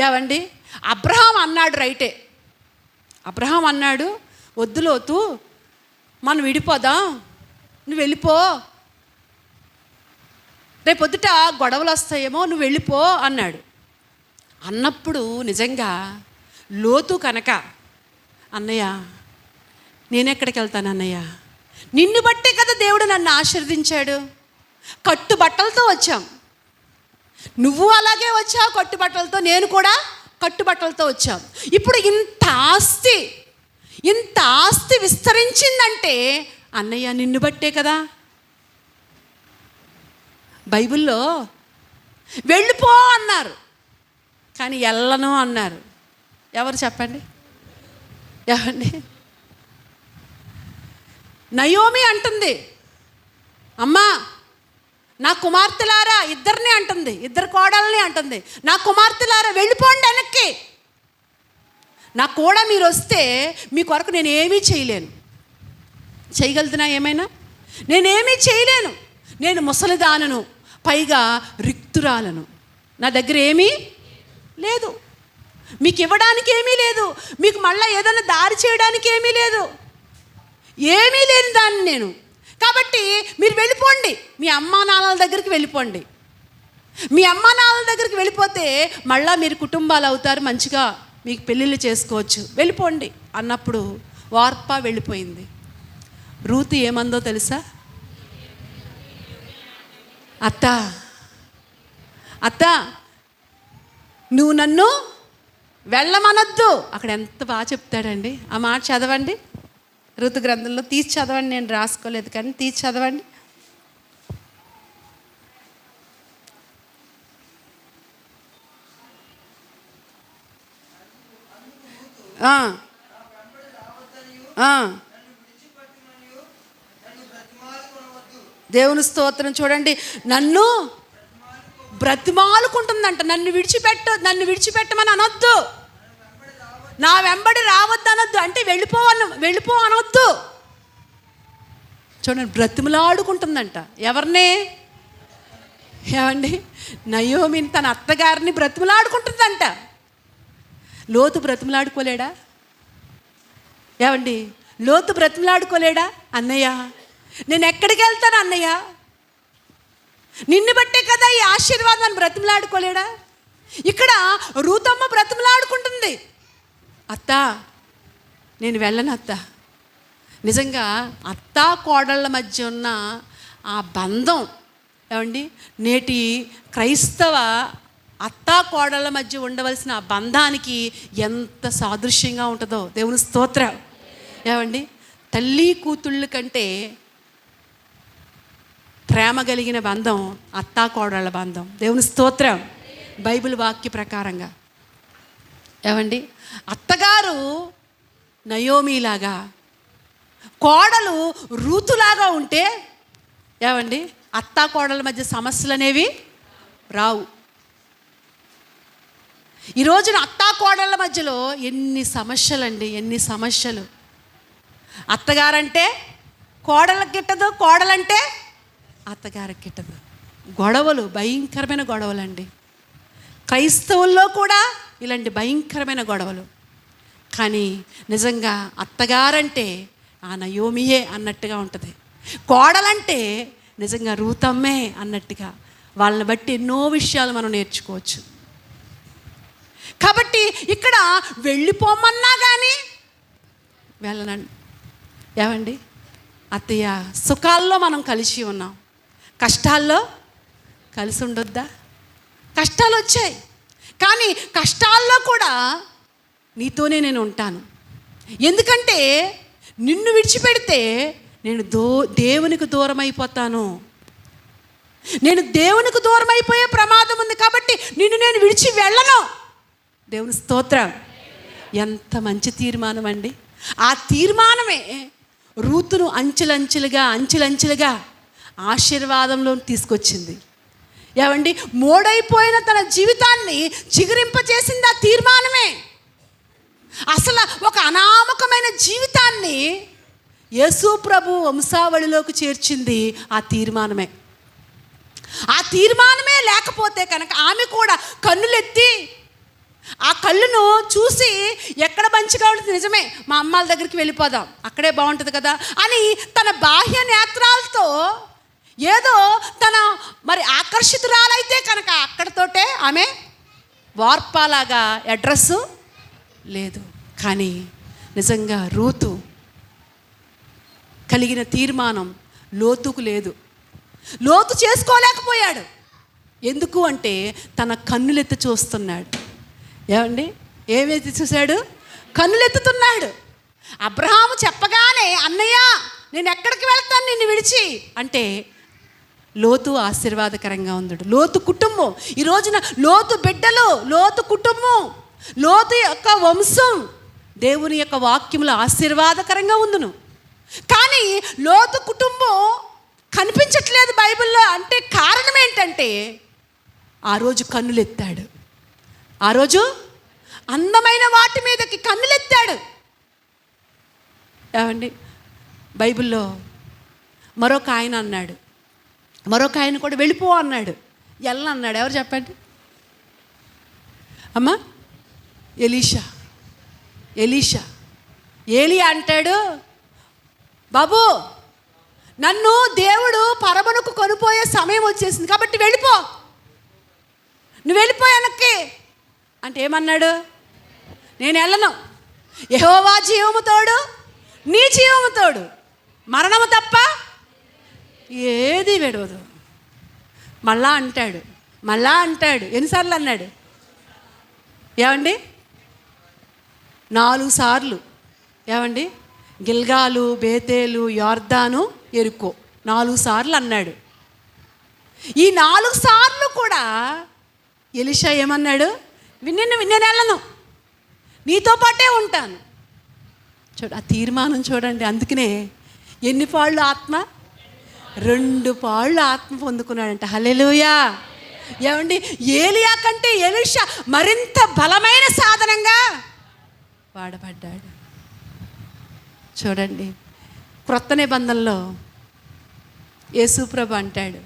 ఏమండి, అబ్రహాం అన్నాడు రైటే. అబ్రహాం అన్నాడు, వద్దు లోతు, మనం విడిపోదాం, నువ్వు వెళ్ళిపో, రేపొద్దుట గొడవలు వస్తాయేమో, నువ్వు వెళ్ళిపో అన్నాడు. అన్నప్పుడు నిజంగా లోతు కనుక, అన్నయ్య నేనెక్కడికి వెళ్తాను అన్నయ్య, నిన్ను బట్టే కదా దేవుడు నన్ను ఆశీర్వదించాడు. కట్టుబట్టలతో వచ్చాం, నువ్వు అలాగే వచ్చావు కట్టుబట్టలతో, నేను కూడా కట్టుబట్టలతో వచ్చాం. ఇప్పుడు ఇంత ఆస్తి విస్తరించిందంటే అన్నయ్య నిన్ను బట్టే కదా. బైబిల్లో వెళ్ళిపో అన్నారు, కానీ వెళ్ళను అన్నారు. ఎవరు చెప్పండి? ఏమండి, నయోమి అంటుంది, అమ్మా నా కుమార్తెలారా, ఇద్దరిని అంటుంది, 2 కోడల్ని అంటుంది, నా కుమార్తెలారా వెళ్ళిపోండి వెనక్కి, నాకు కూడా మీరు వస్తే మీ కొరకు నేను ఏమీ చేయలేను. చేయగలుగుతున్నా ఏమైనా? నేనేమీ చేయలేను, నేను ముసలిదానను, పైగా రిక్తురాలను, నా దగ్గర ఏమీ లేదు, మీకు ఇవ్వడానికి ఏమీ లేదు, మీకు మళ్ళీ ఏదైనా దారి చేయడానికి ఏమీ లేదు, ఏమీ లేని దాన్ని నేను. కాబట్టి మీరు వెళ్ళిపోండి, మీ అమ్మా నాన్నల దగ్గరికి వెళ్ళిపోండి. మీ అమ్మా నాన్నల దగ్గరికి వెళ్ళిపోతే మళ్ళీ మీరు కుటుంబాలు అవుతారు, మంచిగా మీకు పెళ్ళిళ్ళు చేసుకోవచ్చు, వెళ్ళిపోండి అన్నప్పుడు వార్పా వెళ్ళిపోయింది. రూతు ఏమందో తెలుసా? అత్త అత్త నువ్వు నన్ను వెళ్ళమనొద్దు. అక్కడ ఎంత బాగా చెప్తాడండి. ఆ మాట చదవండి, ఋతు గ్రంథంలో తీసి చదవండి. నేను రాసుకోలేదు కానీ తీసి చదవండి. దేవుని స్తోత్రం. చూడండి, నన్ను బ్రతిమాలుకుంటుందంట. నన్ను విడిచిపెట్టమని అనొద్దు, నా వెంబడి రావద్దు అనొద్దు. అంటే వెళ్ళిపో అనొద్దు. చూడండి, బ్రతిమలాడుకుంటుందంట. ఎవరిని? ఏమండి, నయోమిని, తన అత్తగారిని బ్రతిమలాడుకుంటుందంట. లోతు బ్రతిమలాడుకోలేడా? ఏమండి, లోతు బ్రతిమలాడుకోలేడా? అన్నయ్య నేను ఎక్కడికి వెళ్తాను అన్నయ్య, నిన్ను బట్టే కదా ఈ ఆశీర్వాదాన్ని బ్రతిమలాడుకోలేడా? ఇక్కడ రూతమ్మ బ్రతిమలాడుకుంటుంది, అత్త నేను వెళ్ళను అత్త. నిజంగా అత్తా కోడళ్ళ మధ్య ఉన్న ఆ బంధం, ఏమండి, నేటి క్రైస్తవ అత్తా కోడళ్ళ మధ్య ఉండవలసిన ఆ బంధానికి ఎంత సాదృశ్యంగా ఉంటుందో దేవుని స్తోత్రం. ఏమండి, తల్లి కూతుళ్ళ కంటే ప్రేమ కలిగిన బంధం అత్తా కోడళ్ళ బంధం. దేవుని స్తోత్రం. బైబిల్ వాక్య ప్రకారంగా ఏమండి, అత్తగారు నయోమిలాగా, కోడలు రూతులాగా ఉంటే ఏమండి అత్తా కోడళ్ళ మధ్య సమస్యలు అనేవి రావు. ఈ రోజున అత్తా కోడళ్ళ మధ్యలో ఎన్ని సమస్యలండి, ఎన్ని సమస్యలు. అత్తగారంటే కోడలకు గిట్టదు, కోడలంటే అత్తగారికి గిట్టదు. గొడవలు, భయంకరమైన గొడవలండి. క్రైస్తవుల్లో కూడా ఇలాంటి భయంకరమైన గొడవలు. కానీ నిజంగా అత్తగారంటే ఆ నయోమియే అన్నట్టుగా ఉంటుంది, కోడలంటే నిజంగా రూతమ్మే అన్నట్టుగా. వాళ్ళని బట్టి ఎన్నో విషయాలు మనం నేర్చుకోవచ్చు. కాబట్టి ఇక్కడ వెళ్ళిపోమన్నా కానీ వెళ్ళనండి. ఏమండి, అత్తయ్య, సుఖాల్లో మనం కలిసి ఉన్నాం, కష్టాల్లో కలిసి ఉండొద్దా? కష్టాలు వచ్చాయి, కానీ కష్టాల్లో కూడా నీతోనే నేను ఉంటాను. ఎందుకంటే నిన్ను విడిచిపెడితే నేను దేవునికి దూరం అయిపోతాను. నేను దేవునికి దూరం అయిపోయే ప్రమాదం ఉంది. కాబట్టి నిన్ను నేను విడిచి వెళ్ళను. దేవుని స్తోత్రం. ఎంత మంచి తీర్మానం అండి. ఆ తీర్మానమే రూతును అంచెలంచెలుగా ఆశీర్వాదంలో తీసుకొచ్చింది. ఏమండి, మోడైపోయిన తన జీవితాన్ని చిగురింపచేసింది ఆ తీర్మానమే. అసలు ఒక అనామకమైన జీవితాన్ని యేసు ప్రభు వంశావళిలోకి చేర్చింది ఆ తీర్మానమే. ఆ తీర్మానమే లేకపోతే కనుక ఆమె కూడా కన్నులెత్తి ఆ కళ్ళును చూసి ఎక్కడ మంచిగా ఉంటుంది, నిజమే మా అమ్మాల దగ్గరికి వెళ్ళిపోదాం, అక్కడే బాగుంటుంది కదా అని తన బాహ్య నేత్రాలతో ఏదో తన మరి ఆకర్షితురాలైతే కనుక అక్కడితోటే ఆమె వార్పాలాగా అడ్రస్సు లేదు. కానీ నిజంగా రూతు కలిగిన తీర్మానం లోతుకు లేదు. లోతు చేసుకోలేకపోయాడు. ఎందుకు అంటే తన కన్నులెత్తి చూస్తున్నాడు. ఏమండి, ఏమైతే చూశాడు? కన్నులెత్తుతున్నాడు. అబ్రహాము చెప్పగానే అన్నయ్య నేను ఎక్కడికి వెళ్తాను నిన్ను విడిచి అంటే లోతు ఆశీర్వాదకరంగా ఉన్నాడు. లోతు కుటుంబం, ఈ రోజున లోతు బిడ్డలు, లోతు కుటుంబం, లోతు యొక్క వంశం దేవుని యొక్క వాక్యములు ఆశీర్వాదకరంగా ఉండును. కానీ లోతు కుటుంబం కనిపించట్లేదు బైబిల్లో. అంటే కారణం ఏంటంటే ఆ రోజు కన్నులెత్తాడు. ఆ రోజు అందమైన వాటి మీదకి కన్నులెత్తాడు. ఏమండి, బైబిల్లో మరొక ఆయన అన్నాడు, మరొక ఆయన కూడా వెళ్ళిపో అన్నాడు. అన్నాడు. ఎవరు చెప్పండి అమ్మా? ఎలీషా. ఏలియా అంటాడు, బాబు నన్ను దేవుడు పరమనుకు కొనిపోయే సమయం వచ్చేసింది కాబట్టి వెళ్ళిపో, నువ్వు వెళ్ళిపోయానక్కి అంటే ఏమన్నాడు? నేను వెళ్ళను, యెహోవా జీవము తోడు నీ జీవము తోడు, మరణము తప్ప ఏది విడవదు. మళ్ళా అంటాడు. ఎన్నిసార్లు అన్నాడు ఏమండి? 4 సార్లు. ఏమండి? గిల్గాలు, బేతేలు, యోర్దాను, ఎరుకో 4 సార్లు అన్నాడు. ఈ 4 సార్లు కూడా ఎలీషా ఏమన్నాడు? నేను వెళ్ళను, నీతో పాటే ఉంటాను. ఆ తీర్మానం చూడండి. అందుకనే ఎన్ని పాళ్ళు ఆత్మ? 2 పాళ్ళు ఆత్మ పొందుకున్నాడంట. హల్లెలూయా. ఏమండి? ఏలియా కంటే ఎలీషా మరింత బలమైన సాధనంగా వాడబడ్డాడు. చూడండి, క్రొత్త నిబంధనలో యేసుప్రభు అంటాడు,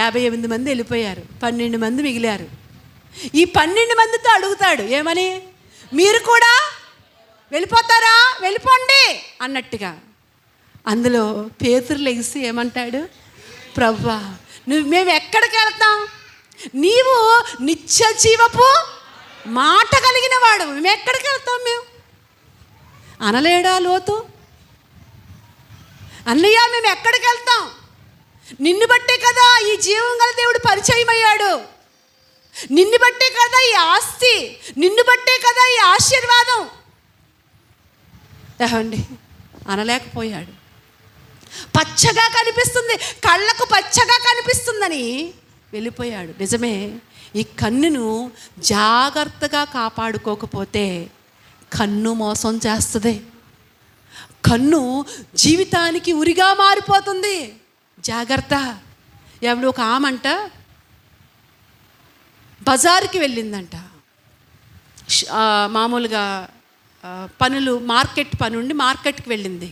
58 మంది వెళ్ళిపోయారు, 12 మంది మిగిలారు. ఈ 12 మందితో అడుగుతాడు ఏమని? మీరు కూడా వెళ్ళిపోతారా? వెళ్ళిపోండి అన్నట్టుగా. అందులో పేతురు లెగిసి ఏమంటాడు? ప్రభువా, మేము ఎక్కడికి వెళ్తాం? నీవు నిత్య జీవపు మాట కలిగిన వాడు, మేము ఎక్కడికి వెళ్తాం? మేము అనలేడా లోతు? అన్నయ్య, మేము ఎక్కడికి వెళ్తాం? నిన్ను బట్టే కదా ఈ జీవం గల దేవుడు పరిచయం అయ్యాడు, నిన్ను బట్టే కదా ఈ ఆస్తి, నిన్ను బట్టే కదా ఈ ఆశీర్వాదం. ఏమండి? అనలేకపోయాడు. పచ్చగా కనిపిస్తుంది, కళ్ళకు పచ్చగా కనిపిస్తుందని వెళ్ళిపోయాడు. నిజమే, ఈ కన్నును జాగ్రత్తగా కాపాడుకోకపోతే కన్ను మోసం చేస్తుంది. కన్ను జీవితానికి ఉరిగా మారిపోతుంది. జాగ్రత్త. ఏమిటి? ఒక ఆమంట బజారుకి వెళ్ళిందంట. మామూలుగా పనులు, మార్కెట్ పని ఉండి మార్కెట్కి వెళ్ళింది.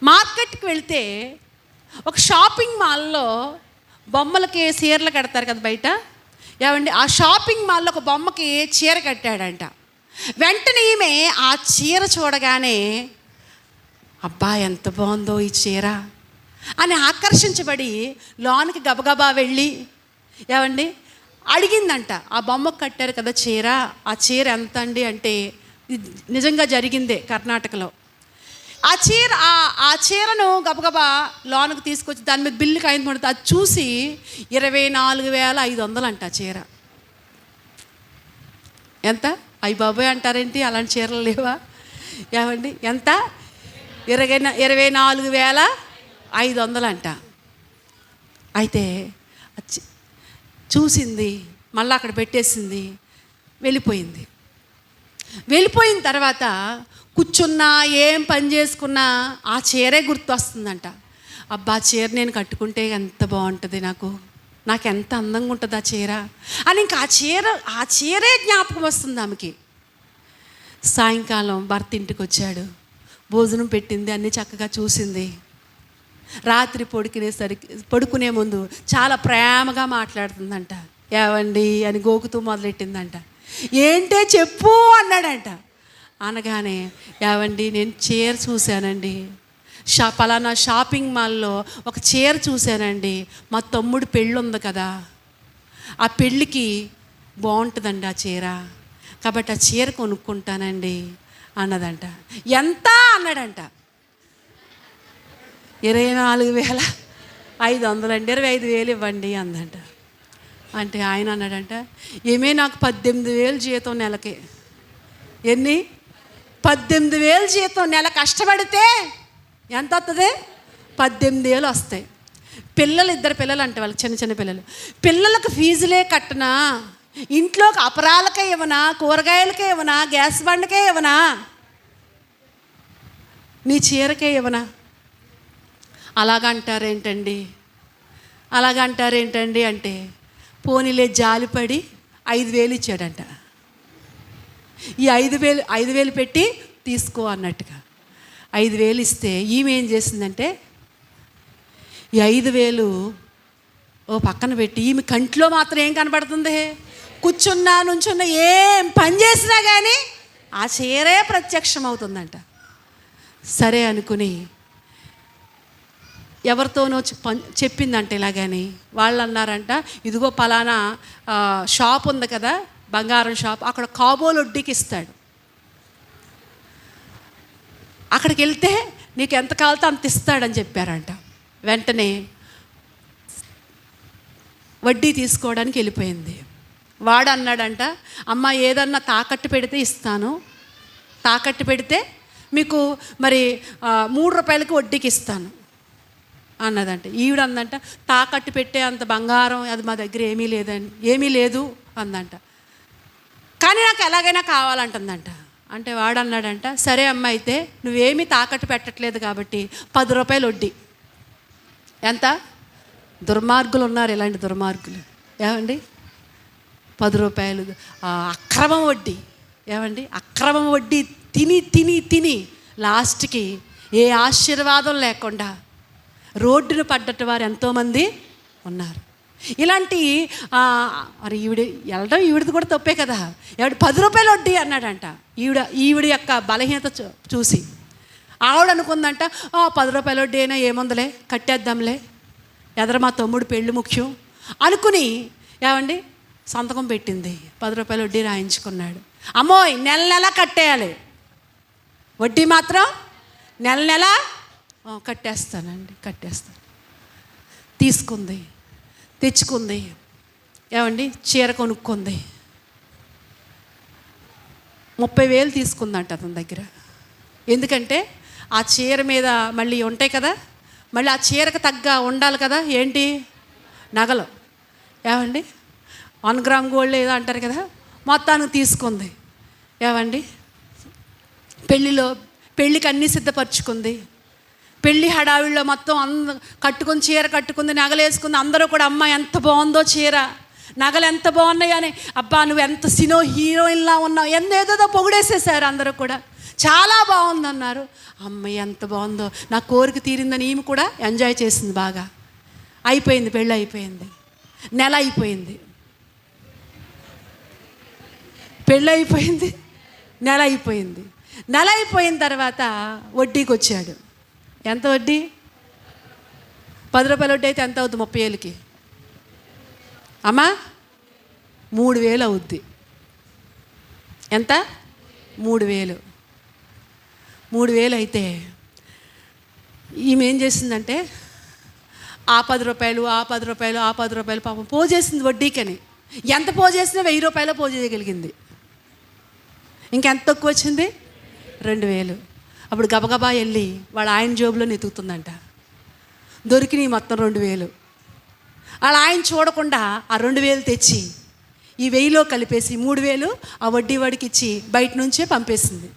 మార్కెట్కి వెళ్తే ఒక షాపింగ్ మాల్లో బొమ్మలకి చీరలు కడతారు కదా బయట. ఏమండి? ఆ షాపింగ్ మాల్లో ఒక బొమ్మకి చీర కట్టాడంట. వెంటనే ఈమె ఆ చీర చూడగానే అబ్బా ఎంత బాగుందో ఈ చీర అని ఆకర్షించబడి లోనికి గబగబా వెళ్ళి ఏమండి అడిగిందంట. ఆ బొమ్మకు కట్టారు కదా చీర, ఆ చీర ఎంత అండి అంటే, నిజంగా జరిగిందే కర్ణాటకలో. ఆ చీరను గబగబా లోనికి తీసుకొచ్చి దాని మీద బిల్లుకి అయింది పడుతుంది. అది చూసి 24,500 అంట చీర. ఎంత? అయ్యి బాబోయ్ అంటారేంటి? అలాంటి చీరలు లేవా? ఏమండి? ఎంత? 24,500 అంట. అయితే చూసింది, మళ్ళీ అక్కడ పెట్టేసింది, వెళ్ళిపోయిన తర్వాత కూర్చున్నా, ఏం పని చేసుకున్నా ఆ చీరే గుర్తు వస్తుందంట. అబ్బా చీర నేను కట్టుకుంటే ఎంత బాగుంటుంది, నాకు ఎంత అందంగా ఉంటుంది ఆ చీర అని ఇంకా ఆ చీరే జ్ఞాపకం వస్తుంది ఆమెకి. సాయంకాలం భర్త ఇంటికి వచ్చాడు, భోజనం పెట్టింది, అన్నీ చక్కగా చూసింది. రాత్రి పడుకునే ముందు చాలా ప్రేమగా మాట్లాడుతుందంట. ఏవండి అని గోకుతూ మొదలెట్టిందంట. ఏంటే చెప్పు అన్నాడంట. అనగానే, ఏవండి నేను చీర చూశానండి, పలానా షాపింగ్ మాల్లో ఒక చీర చూశానండి, మా తమ్ముడు పెళ్ళి ఉంది కదా, ఆ పెళ్ళికి బాగుంటుందండి ఆ చీర, కాబట్టి ఆ చీర కొనుక్కుంటానండి అన్నదంట. ఎంత అన్నాడంట? 24,500 అండి. 25,000 ఇవ్వండి అందంట. అంటే ఆయన అన్నాడంట, ఏమే నాకు 18,000 జీతం నెలకి. ఎన్ని? 18,000 జీతం నెల కష్టపడితే ఎంత వస్తుంది? 18,000 వస్తాయి. పిల్లలు, 2 పిల్లలు అంటే వాళ్ళకి, చిన్న పిల్లలు. పిల్లలకు ఫీజులే కట్టనా, ఇంట్లోకి అపరాలకే ఇవ్వనా, కూరగాయలకే ఇవ్వనా, గ్యాస్ బండకే ఇవ్వనా, నీ చీరకే ఇవ్వనా? అలాగంటారేంటండి అంటే, పోనీలే జాలిపడి 5,000 ఇచ్చాడంట. ఈ 5,000 పెట్టి తీసుకో అన్నట్టుగా 5,000 ఇస్తే ఈమె ఏం చేసిందంటే, ఈ 5,000 ఓ పక్కన పెట్టి, ఈమె కంట్లో మాత్రం ఏం కనబడుతుంది? కూర్చున్నా, నుంచున్నా, ఏం పని చేసినా కానీ ఆ చీరే ప్రత్యక్షం అవుతుందంట. సరే అనుకుని ఎవరితోనో చెప్పిందంట ఇలాగని. వాళ్ళు అన్నారంట, ఇదిగో పలానా షాప్ ఉంది కదా, బంగారం షాప్, అక్కడ కాబోలు వడ్డీకి ఇస్తాడు. అక్కడికి వెళ్తే నీకు ఎంత కావాలో అంత ఇస్తాడని చెప్పారంట. వెంటనే వడ్డీ తీసుకోవడానికి వెళ్ళిపోయింది. వాడు అన్నాడంట, అమ్మ ఏదన్నా తాకట్టు పెడితే ఇస్తాను, తాకట్టు పెడితే మీకు మరి 3 రూపాయలకి వడ్డీకి ఇస్తాను అన్నదంట. ఈవిడ అందంట, తాకట్టు పెట్టే అంత బంగారం అది మా దగ్గర ఏమీ లేదు అందంట. కానీ నాకు ఎలాగైనా కావాలంటుందంట. అంటే వాడు అన్నాడంట, సరే అమ్మ అయితే నువ్వేమీ తాకట్టు పెట్టట్లేదు కాబట్టి 10 రూపాయలు వడ్డీ. ఎంత? దుర్మార్గులు ఉన్నారు, ఇలాంటి దుర్మార్గులు. ఏమండి, 10 రూపాయలు అక్రమం వడ్డీ. ఏమండి, అక్రమం వడ్డీ తిని తిని తిని లాస్ట్కి ఏ ఆశీర్వాదం లేకుండా రోడ్డును పడ్డట్టు వారు ఎంతోమంది ఉన్నారు. ఇలాంటి మరి ఈవిడిది కూడా తప్పే కదా. 10 రూపాయలు వడ్డీ అన్నాడంట. ఈవిడ యొక్క బలహీనత చూసి ఆవిడ అనుకుందంట, 10 రూపాయల వడ్డీ అయినా ఏముందలే, కట్టేద్దాంలే, ఎదర మా తమ్ముడు పెళ్ళి ముఖ్యం అనుకుని ఏమండి సంతకం పెట్టింది. 10 రూపాయల వడ్డీ రాయించుకున్నాడు. అమ్మోయ్ నెల నెల కట్టేయాలి, వడ్డీ మాత్రం నెల నెల కట్టేస్తాను. తీసుకుంది, తెచ్చుకుంది. ఏమండి చీర కొనుక్కుంది. 30,000 తీసుకుందంట అతని దగ్గర. ఎందుకంటే ఆ చీర మీద మళ్ళీ ఉంటాయి కదా, మళ్ళీ ఆ చీరకు తగ్గ ఉండాలి కదా, ఏంటి నగలు. ఏమండి 1 గ్రామ్ గోల్డ్ ఏదో అంటారు కదా, మొత్తానికి తీసుకుంది. ఏమండి పెళ్ళికి అన్నీ సిద్ధపరచుకుంది. పెళ్ళి హడావిడిలో మొత్తం కట్టుకుని చీర కట్టుకుంది, నగలు వేసుకుంది. అందరూ కూడా అమ్మ ఎంత బాగుందో చీర, నగలు ఎంత బాగున్నాయి అని, అబ్బా నువ్వు ఎంత హీరోయిన్లా ఉన్నావు, ఏదేదో పొగిడేసేసారు. అందరూ కూడా చాలా బాగుందన్నారు. అమ్మ ఎంత బాగుందో, నా కోరిక తీరిందని ఈమె కూడా ఎంజాయ్ చేసింది బాగా. అయిపోయింది, పెళ్ళి అయిపోయింది. నెల అయిపోయింది, పెళ్ళి అయిపోయింది, నెల అయిపోయింది. నెల అయిపోయిన తర్వాత వడ్డీకి వచ్చాడు. ఎంత వడ్డీ? 10 రూపాయల వడ్డీ అయితే ఎంత అవుతుంది 30,000కి? అమ్మా 3,000 అవుద్ది. ఎంత? 3,000. 3,000 అయితే ఈమె ఏం చేసిందంటే ఆ 10 రూపాయలు పాపం పోజేసింది వడ్డీకని. ఎంత పోజేసినా 1,000 రూపాయలు పోజేయగలిగింది. ఇంకెంత తక్కువ వచ్చింది? 2,000. అప్పుడు గబగబా వెళ్ళి వాళ్ళ ఆయన జోబులో నెతుకుతుందంట. దొరికినాయి మొత్తం 2,000. వాళ్ళ ఆయన చూడకుండా ఆ 2,000 తెచ్చి ఈ 1,000లో కలిపేసి 3,000 ఆ వడ్డీ వాడికి ఇచ్చి బయట నుంచే పంపేసింది.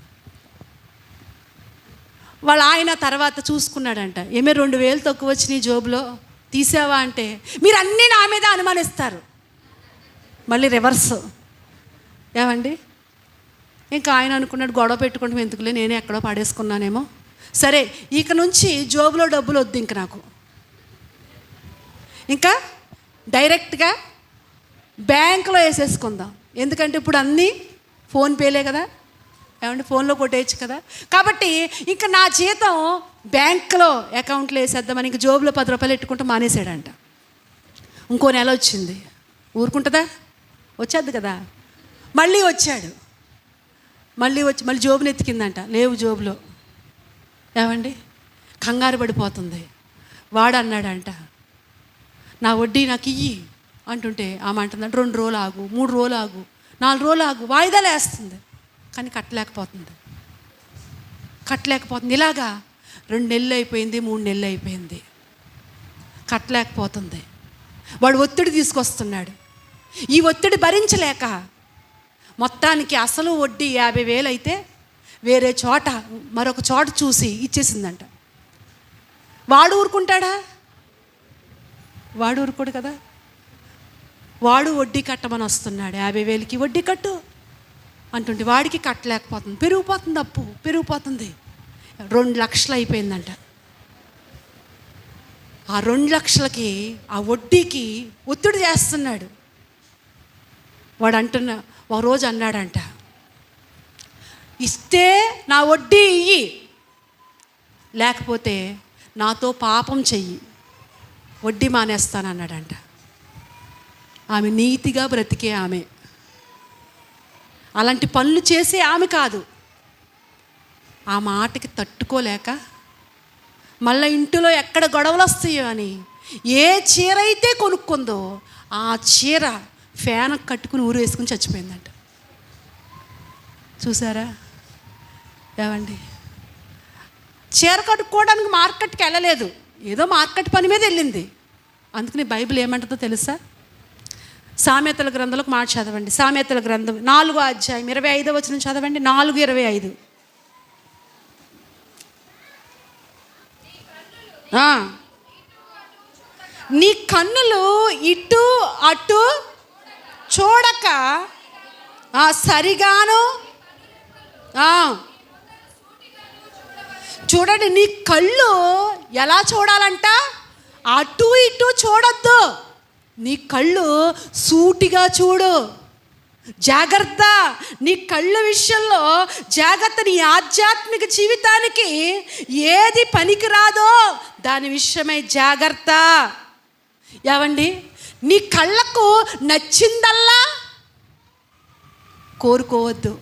వాళ్ళ ఆయన తర్వాత చూసుకున్నాడంట, ఏమే 2,000 తక్కువ వచ్చినాయి జోబులో తీసావా అంటే, మీరు అన్నీ నా మీద అనుమానిస్తారు. మళ్ళీ రివర్స్. ఏమండి ఇంకా ఆయన అనుకున్నాడు, గొడవ పెట్టుకుంటాం ఎందుకులే, నేనే ఎక్కడో పడేసుకున్నానేమో, సరే ఇక నుంచి జోబులో డబ్బులు వద్దు ఇంక నాకు, ఇంకా డైరెక్ట్గా బ్యాంకులో వేసేసుకుందాం. ఎందుకంటే ఇప్పుడు అన్నీ ఫోన్పేలే కదా, ఏమంటే ఫోన్లో కొట్టేయచ్చు కదా. కాబట్టి ఇంకా నా జీతం బ్యాంకులో అకౌంట్లో వేసేద్దామని ఇంక జోబులో 10 రూపాయలు పెట్టుకుంటూ మానేసాడంట. ఇంకో నెల వచ్చింది, ఊరుకుంటుందా? వచ్చేద్దు కదా. మళ్ళీ వచ్చాడు, మళ్ళీ జోబుని ఎత్తికిందంట, లేవు జోబులో. ఏమండి కంగారు పడిపోతుంది. వాడు అన్నాడంట, నా వడ్డీ నాకు ఇయ్యి అంటుంటే ఆమె అంటుందంట, 2 రోజులు ఆగు, 3 రోజులు ఆగు, 4 రోజులు ఆగు, వాయిదాలు వేస్తుంది. కానీ కట్టలేకపోతుంది. ఇలాగా 2 నెలలు అయిపోయింది, 3 నెలలు అయిపోయింది, కట్టలేకపోతుంది. వాడు ఒత్తిడి తీసుకొస్తున్నాడు. ఈ ఒత్తిడి భరించలేక మొత్తానికి అసలు వడ్డీ 50,000 అయితే వేరే చోట మరొక చోట చూసి ఇచ్చేసిందంట. వాడు ఊరుకుంటాడా? వాడు ఊరుకోడు కదా. వాడు వడ్డీ కట్టమని వస్తున్నాడు, 50,000కి వడ్డీ కట్టు అంటుంటే వాడికి కట్టలేకపోతుంది. పెరిగిపోతుంది, అప్పు పెరిగిపోతుంది. 2 లక్షలు అయిపోయిందంట. ఆ 2 లక్షలకి ఆ వడ్డీకి ఒత్తిడి చేస్తున్నాడు. వాడు ఒక రోజు అన్నాడంట, ఇస్తే నా వడ్డీ ఇయ్యి, లేకపోతే నాతో పాపం చెయ్యి, వడ్డీ మానేస్తాను అన్నాడంట. ఆమె నీతిగా బ్రతికే ఆమె, అలాంటి పనులు చేసే ఆమె కాదు. ఆ మాటకి తట్టుకోలేక మళ్ళీ ఇంటిలో ఎక్కడ గొడవలు వస్తాయో అని ఏ చీర అయితే కొనుక్కుందో ఆ చీర ఫ్యాన్ కట్టుకుని ఊరు వేసుకుని చచ్చిపోయిందంట. చూసారా ఏమండి? చీర కట్టుకోవడానికి మార్కెట్కి వెళ్ళలేదు, ఏదో మార్కెట్ పని మీద వెళ్ళింది. అందుకని బైబిల్ ఏమంటుందో తెలుసా? సామెతల గ్రంథంలోకి మాట చదవండి. సామెతల గ్రంథం 4వ అధ్యాయం 25వ వచనం చదవండి. 4:25. నీ కన్నులు ఇటు అటు చూడక సరిగాను చూడండి, నీ కళ్ళు ఎలా చూడాలంట? అటు ఇటు చూడొద్దు, నీ కళ్ళు సూటిగా చూడు. జాగ్రత్త, నీ కళ్ళ విషయంలో జాగ్రత్త. నీ ఆధ్యాత్మిక జీవితానికి ఏది పనికిరాదో దాని విషయమై జాగ్రత్త. ఏవండి? నీ కళ్ళకు నచ్చిందల్లా కోరుకోవద్దు.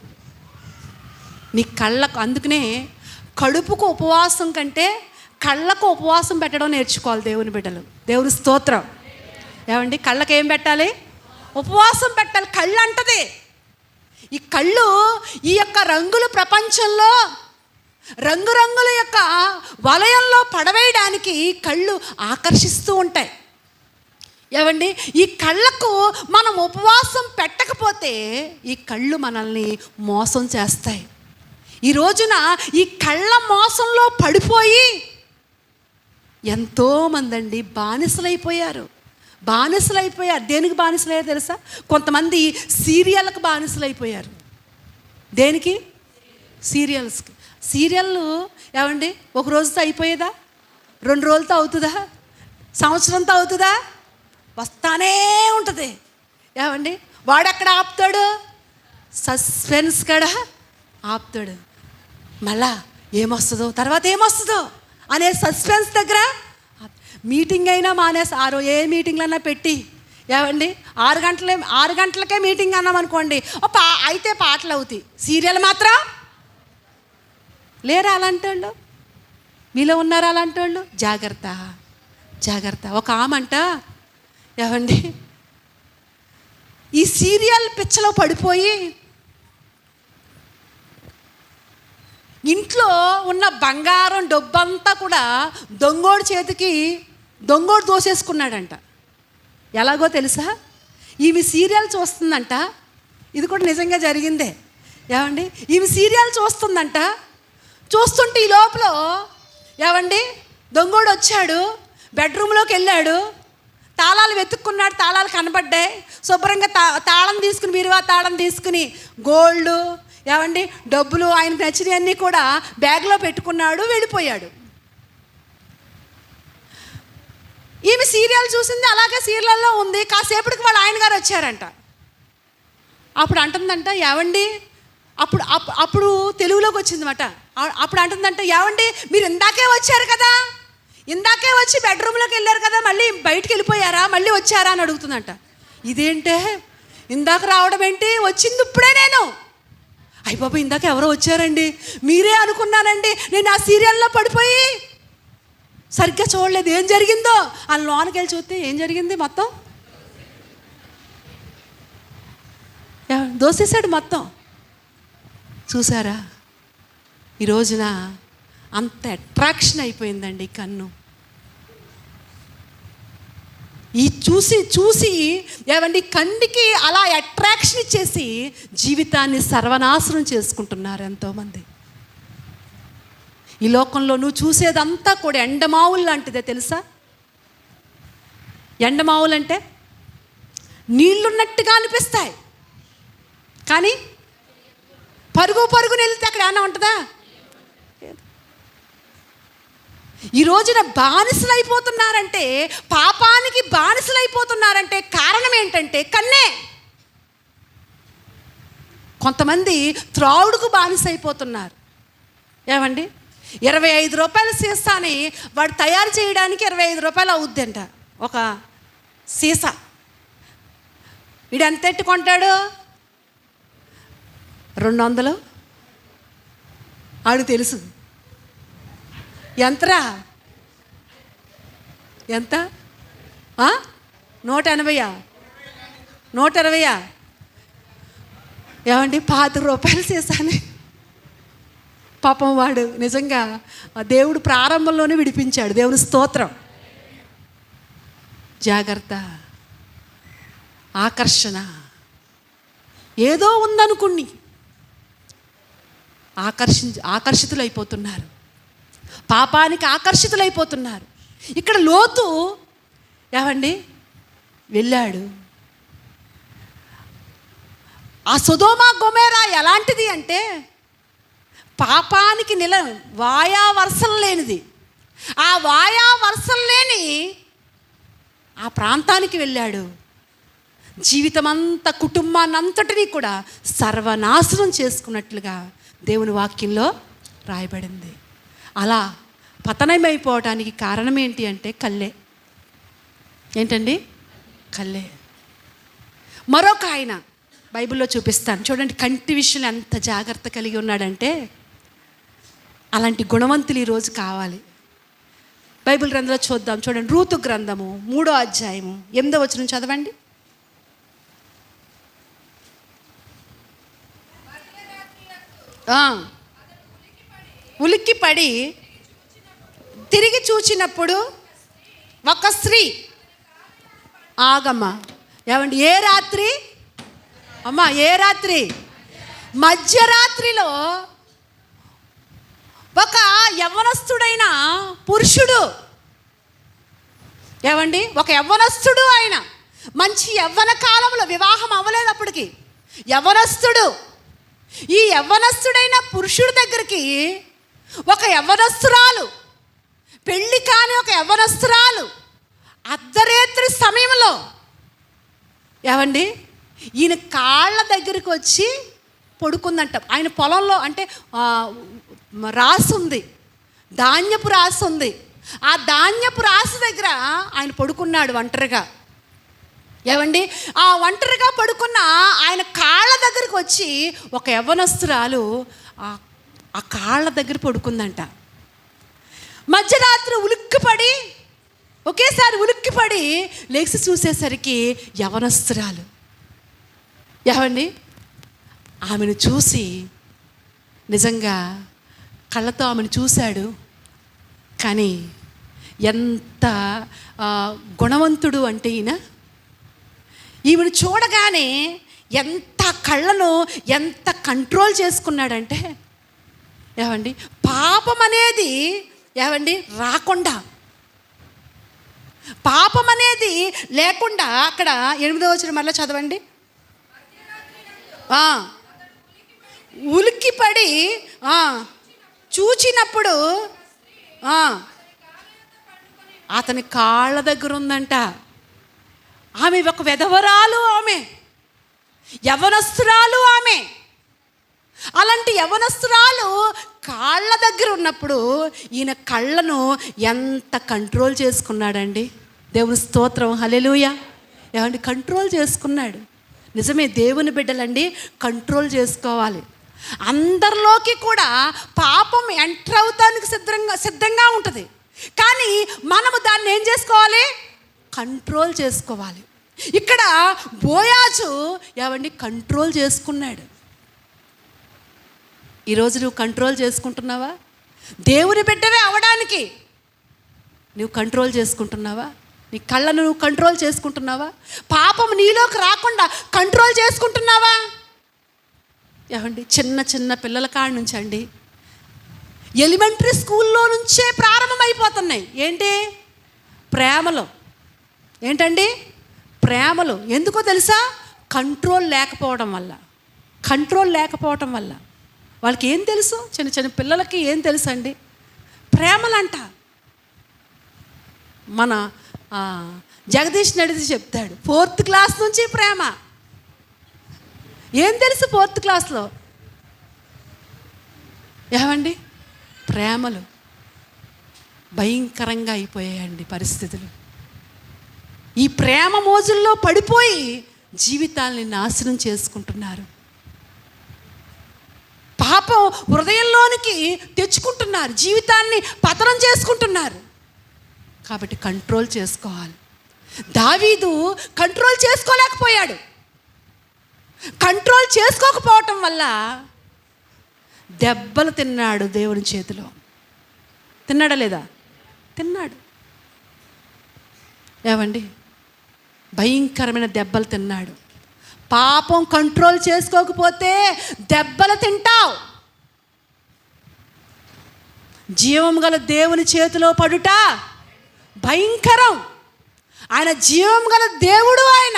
నీ కళ్ళకు, అందుకనే కడుపుకు ఉపవాసం కంటే కళ్ళకు ఉపవాసం పెట్టడం నేర్చుకోవాలి దేవుని బిడ్డలు. దేవుని స్తోత్రం. ఏమండి? కళ్ళకి ఏం పెట్టాలి? ఉపవాసం పెట్టాలి. కళ్ళు అంటది, ఈ కళ్ళు ఈ యొక్క రంగుల ప్రపంచంలో రంగురంగుల యొక్క వలయంలో పడవేయడానికి కళ్ళు ఆకర్షిస్తూ ఉంటాయి. ఏవండి? ఈ కళ్ళకు మనం ఉపవాసం పెట్టకపోతే ఈ కళ్ళు మనల్ని మోసం చేస్తాయి. ఈ రోజున ఈ కళ్ళ మోసంలో పడిపోయి ఎంతోమంది అండి బానిసలైపోయారు. దేనికి బానిసలయ్యారు తెలుసా? కొంతమంది సీరియళ్ళకు బానిసలైపోయారు. దేనికి? సీరియల్స్కి. సీరియళ్ళు ఏమండి ఒక రోజుతో అయిపోయేదా? 2 రోజులతో అవుతుందా? సంవత్సరంతో అవుతుందా? వస్తానే ఉంటుంది. ఏమండి? వాడెక్కడ ఆపుతాడు? సస్పెన్స్ కాడ ఆపుతాడు. మళ్ళా ఏమొస్తుందో, తర్వాత ఏమొస్తుందో అనే సస్పెన్స్ దగ్గర మీటింగ్ అయినా మానేసి ఏ మీటింగ్లన్నా పెట్టి, ఏమండి 6 గంటలకే మీటింగ్ అన్నాం అనుకోండి, అయితే పాటలు అవుతాయి, సీరియల్ మాత్రం లేరా అలాంటి వాళ్ళు? మీలో ఉన్నారా అలాంటి వాళ్ళు? జాగ్రత్త. ఒక ఆమంట, ఏమండి ఈ సీరియల్ పిచ్చలో పడిపోయి ఇంట్లో ఉన్న బంగారం డబ్బంతా కూడా దొంగోడు దోసేసుకున్నాడంట. ఎలాగో తెలుసా? ఈమె సీరియల్ చూస్తుందంట. ఇది కూడా నిజంగా జరిగిందే. ఏమండి? ఈమె సీరియల్ చూస్తుందంట. చూస్తుంటే ఈ లోపల ఏమండి దొంగోడు వచ్చాడు, బెడ్రూమ్లోకి వెళ్ళాడు, తాళాలు వెతుక్కున్నాడు, తాళాలు కనబడ్డాయి. శుభ్రంగా తాళం తీసుకుని, బీరువా తాళం తీసుకుని గోల్డ్, ఏమండి డబ్బులు, ఆయనకు నచ్చినవన్నీ కూడా బ్యాగ్లో పెట్టుకున్నాడు, వెళ్ళిపోయాడు. ఈమె సీరియల్ చూసింది, అలాగే సీరియల్లో ఉంది. కాసేపటికి వాళ్ళ ఆయన గారు వచ్చారంట. అప్పుడు అంటుందంట, ఏవండి అప్పుడు తెలుగులోకి వచ్చిందన్నమాట. అప్పుడు అంటుందంట, ఏవండి మీరు ఇందాకే వచ్చారు కదా, ఇందాకే వచ్చి బెడ్రూమ్లోకి వెళ్ళారు కదా, మళ్ళీ బయటికి వెళ్ళిపోయారా, మళ్ళీ వచ్చారా అని అడుగుతుందంట. ఇదేంటే ఇందాక రావడం ఏంటి, వచ్చింది ఇప్పుడే నేను. అయ్య బాబా, ఇందాక ఎవరో వచ్చారండి, మీరే అనుకున్నానండి, నేను ఆ సీరియల్లో పడిపోయి సరిగ్గా చూడలేదు, ఏం జరిగిందో అని లోనికి వెళ్ళి చూస్తే ఏం జరిగింది, మొత్తం దోసేసాడు మొత్తం. చూసారా? ఈ రోజున అంత అట్రాక్షన్ అయిపోయిందండి కన్ను. ఈ చూసి ఏమండి కంటికి అలా అట్రాక్షన్ ఇచ్చేసి జీవితాన్ని సర్వనాశనం చేసుకుంటున్నారు ఎంతోమంది. ఈ లోకంలో నువ్వు చూసేదంతా కూడా ఎండమావులు లాంటిదే తెలుసా? ఎండమావులు అంటే నీళ్లున్నట్టుగా అనిపిస్తాయి, కానీ పరుగుని వెళ్తే అక్కడ ఏమన్నా ఉంటుందా? ఈ రోజున బానిసలైపోతున్నారంటే, పాపానికి బానిసలైపోతున్నారంటే కారణం ఏంటంటే కన్నే. కొంతమంది త్రావుడుకు బానిసైపోతున్నారు. ఏమండి 25 రూపాయల సీసాని వాడు తయారు చేయడానికి 25 రూపాయలు అవుద్దంట ఒక సీసా. వీడు ఎంత ఎట్టుకుంటాడు? 200, ఆడు తెలుసు. ఎంతరా? ఎంత? 180? 120? ఏమండి, ₹10 చేశాను. పాపం వాడు నిజంగా దేవుడు ప్రారంభంలోనే విడిపించాడు. దేవుని స్తోత్రం. జాగ్రత్త. ఏదో ఉందనుకుని ఆకర్షితులైపోతున్నారు, పాపానికి ఆకర్షితులైపోతున్నారు. ఇక్కడ లోతు ఏమండి వెళ్ళాడు. ఆ సొదొమ గొమొర్రా ఎలాంటిది అంటే పాపానికి వాయావర్సం లేనిది. ఆ వాయావర్సం లేని ఆ ప్రాంతానికి వెళ్ళాడు. జీవితమంతా కుటుంబాన్నంతటినీ కూడా సర్వనాశనం చేసుకున్నట్లుగా దేవుని వాక్యంలో రాయబడింది. అలా పతనమైపోవటానికి కారణం ఏంటి అంటే కళ్ళే. ఏంటండి? కళ్ళే. మరొక ఆయన బైబిల్లో చూపిస్తాను చూడండి. కంటి విషయంలో ఎంత జాగ్రత్త కలిగి ఉన్నాడంటే అలాంటి గుణవంతులు ఈరోజు కావాలి. బైబిల్ గ్రంథంలో చూద్దాం చూడండి. రూతు గ్రంథము 3వ అధ్యాయము 8వ వచనం చదవండి. ఉలిక్కిపడి తిరిగి చూచినప్పుడు ఒక స్త్రీ. ఆగమ్మ. ఏమండి? ఏ రాత్రి అమ్మా? ఏ రాత్రి? మధ్యరాత్రిలో ఒక యవ్వనస్తుడైన పురుషుడు. ఏమండి? ఒక యవ్వనస్తుడు. ఆయన మంచి యవ్వన కాలంలో, వివాహం అవ్వలేదు అప్పటికి, యవ్వనస్తుడు. ఈ యవ్వనస్తుడైన పురుషుడి దగ్గరికి ఒక యవ్వనస్తురాలు, పెళ్ళి కాని ఒక యవ్వనస్తురాలు అర్ధరాత్రి సమయంలో ఏమండి ఈయన కాళ్ళ దగ్గరికి వచ్చి పడుకుందంట. ఆయన పొలంలో అంటే రాసి ఉంది, ధాన్యపు రాసి ఉంది. ఆ ధాన్యపు రాసి దగ్గర ఆయన పడుకున్నాడు ఒంటరిగా. ఏమండి? ఆ ఒంటరిగా పడుకున్న ఆయన కాళ్ళ దగ్గరికి వచ్చి ఒక యవ్వనస్తురాలు ఆ కాళ్ళ దగ్గర పడుకుందంట. మధ్యరాత్రి ఒకేసారి ఉలిక్కిపడి లేచి చూసేసరికి యవ్వనస్తురాలు. ఏమండి? ఆమెను చూసి నిజంగా కళ్ళతో ఆమెను చూశాడు. కానీ ఎంత గుణవంతుడు అంటే ఈమెను చూడగానే ఎంత కళ్ళను ఎంత కంట్రోల్ చేసుకున్నాడంటే ఏమండి పాపం అనేది ఏమండి రాకుండా, పాపం అనేది లేకుండా. అక్కడ 8వ వచనం మళ్ళీ చదవండి. ఉలిక్కిపడి చూచినప్పుడు అతని కాళ్ళ దగ్గర ఉందంట. ఆమె ఒక విధవరాలు, ఆమె యవ్వనస్తురాలు. ఆమె అలాంటి యవ్వనస్తురాలు కాళ్ళ దగ్గర ఉన్నప్పుడు ఈయన కళ్ళను ఎంత కంట్రోల్ చేసుకున్నాడండి. దేవుని స్తోత్రం, హల్లెలూయా. ఏమండి? కంట్రోల్ చేసుకున్నాడు. నిజమే, దేవుని బిడ్డలండి కంట్రోల్ చేసుకోవాలి. అందరిలోకి కూడా పాపం ఎంటర్ అవుతానికి సిద్ధంగా ఉంటుంది. కానీ మనము దాన్ని ఏం చేసుకోవాలి? కంట్రోల్ చేసుకోవాలి. ఇక్కడ బోయాజు ఏమండి కంట్రోల్ చేసుకున్నాడు. ఈరోజు నువ్వు కంట్రోల్ చేసుకుంటున్నావా? దేవుని బిడ్డవే అవడానికి నువ్వు కంట్రోల్ చేసుకుంటున్నావా? నీ కళ్ళను నువ్వు కంట్రోల్ చేసుకుంటున్నావా? పాపం నీలోకి రాకుండా కంట్రోల్ చేసుకుంటున్నావా? ఏమండి? చిన్న చిన్న పిల్లల కాడ నుంచి అండి, ఎలిమెంటరీ స్కూల్లో నుంచే ప్రారంభమైపోతున్నాయి. ఏంటి? ప్రేమలో. ఏంటండి? ప్రేమలో. ఎందుకో తెలుసా? కంట్రోల్ లేకపోవడం వల్ల. వాళ్ళకి ఏం తెలుసు? చిన్న చిన్న పిల్లలకి ఏం తెలుసు అండి? ప్రేమలంట. మన జగదీష్ నడిచి చెప్తాడు, 4th క్లాస్ నుంచి ప్రేమ. ఏం తెలుసు 4th క్లాస్లో? ఏమండి? ప్రేమలు భయంకరంగా అయిపోయాయండి పరిస్థితులు. ఈ ప్రేమ మోజుల్లో పడిపోయి జీవితాల్ని నాశనం చేసుకుంటున్నారు. పాప పాపం హృదయంలోనికి తెచ్చుకుంటున్నారు, జీవితాన్ని పతనం చేసుకుంటున్నారు. కాబట్టి కంట్రోల్ చేసుకోవాలి. దావీదు కంట్రోల్ చేసుకోలేకపోయాడు. కంట్రోల్ చేసుకోకపోవటం వల్ల దెబ్బలు తిన్నాడు దేవుని చేతిలో. తిన్నాడా లేదా? తిన్నాడు. ఏమండి, భయంకరమైన దెబ్బలు తిన్నాడు. పాపం కంట్రోల్ చేసుకోకపోతే దెబ్బలు తింటావు. జీవం గల దేవుని చేతిలో పడుట భయంకరం. ఆయన జీవం గల దేవుడు. ఆయన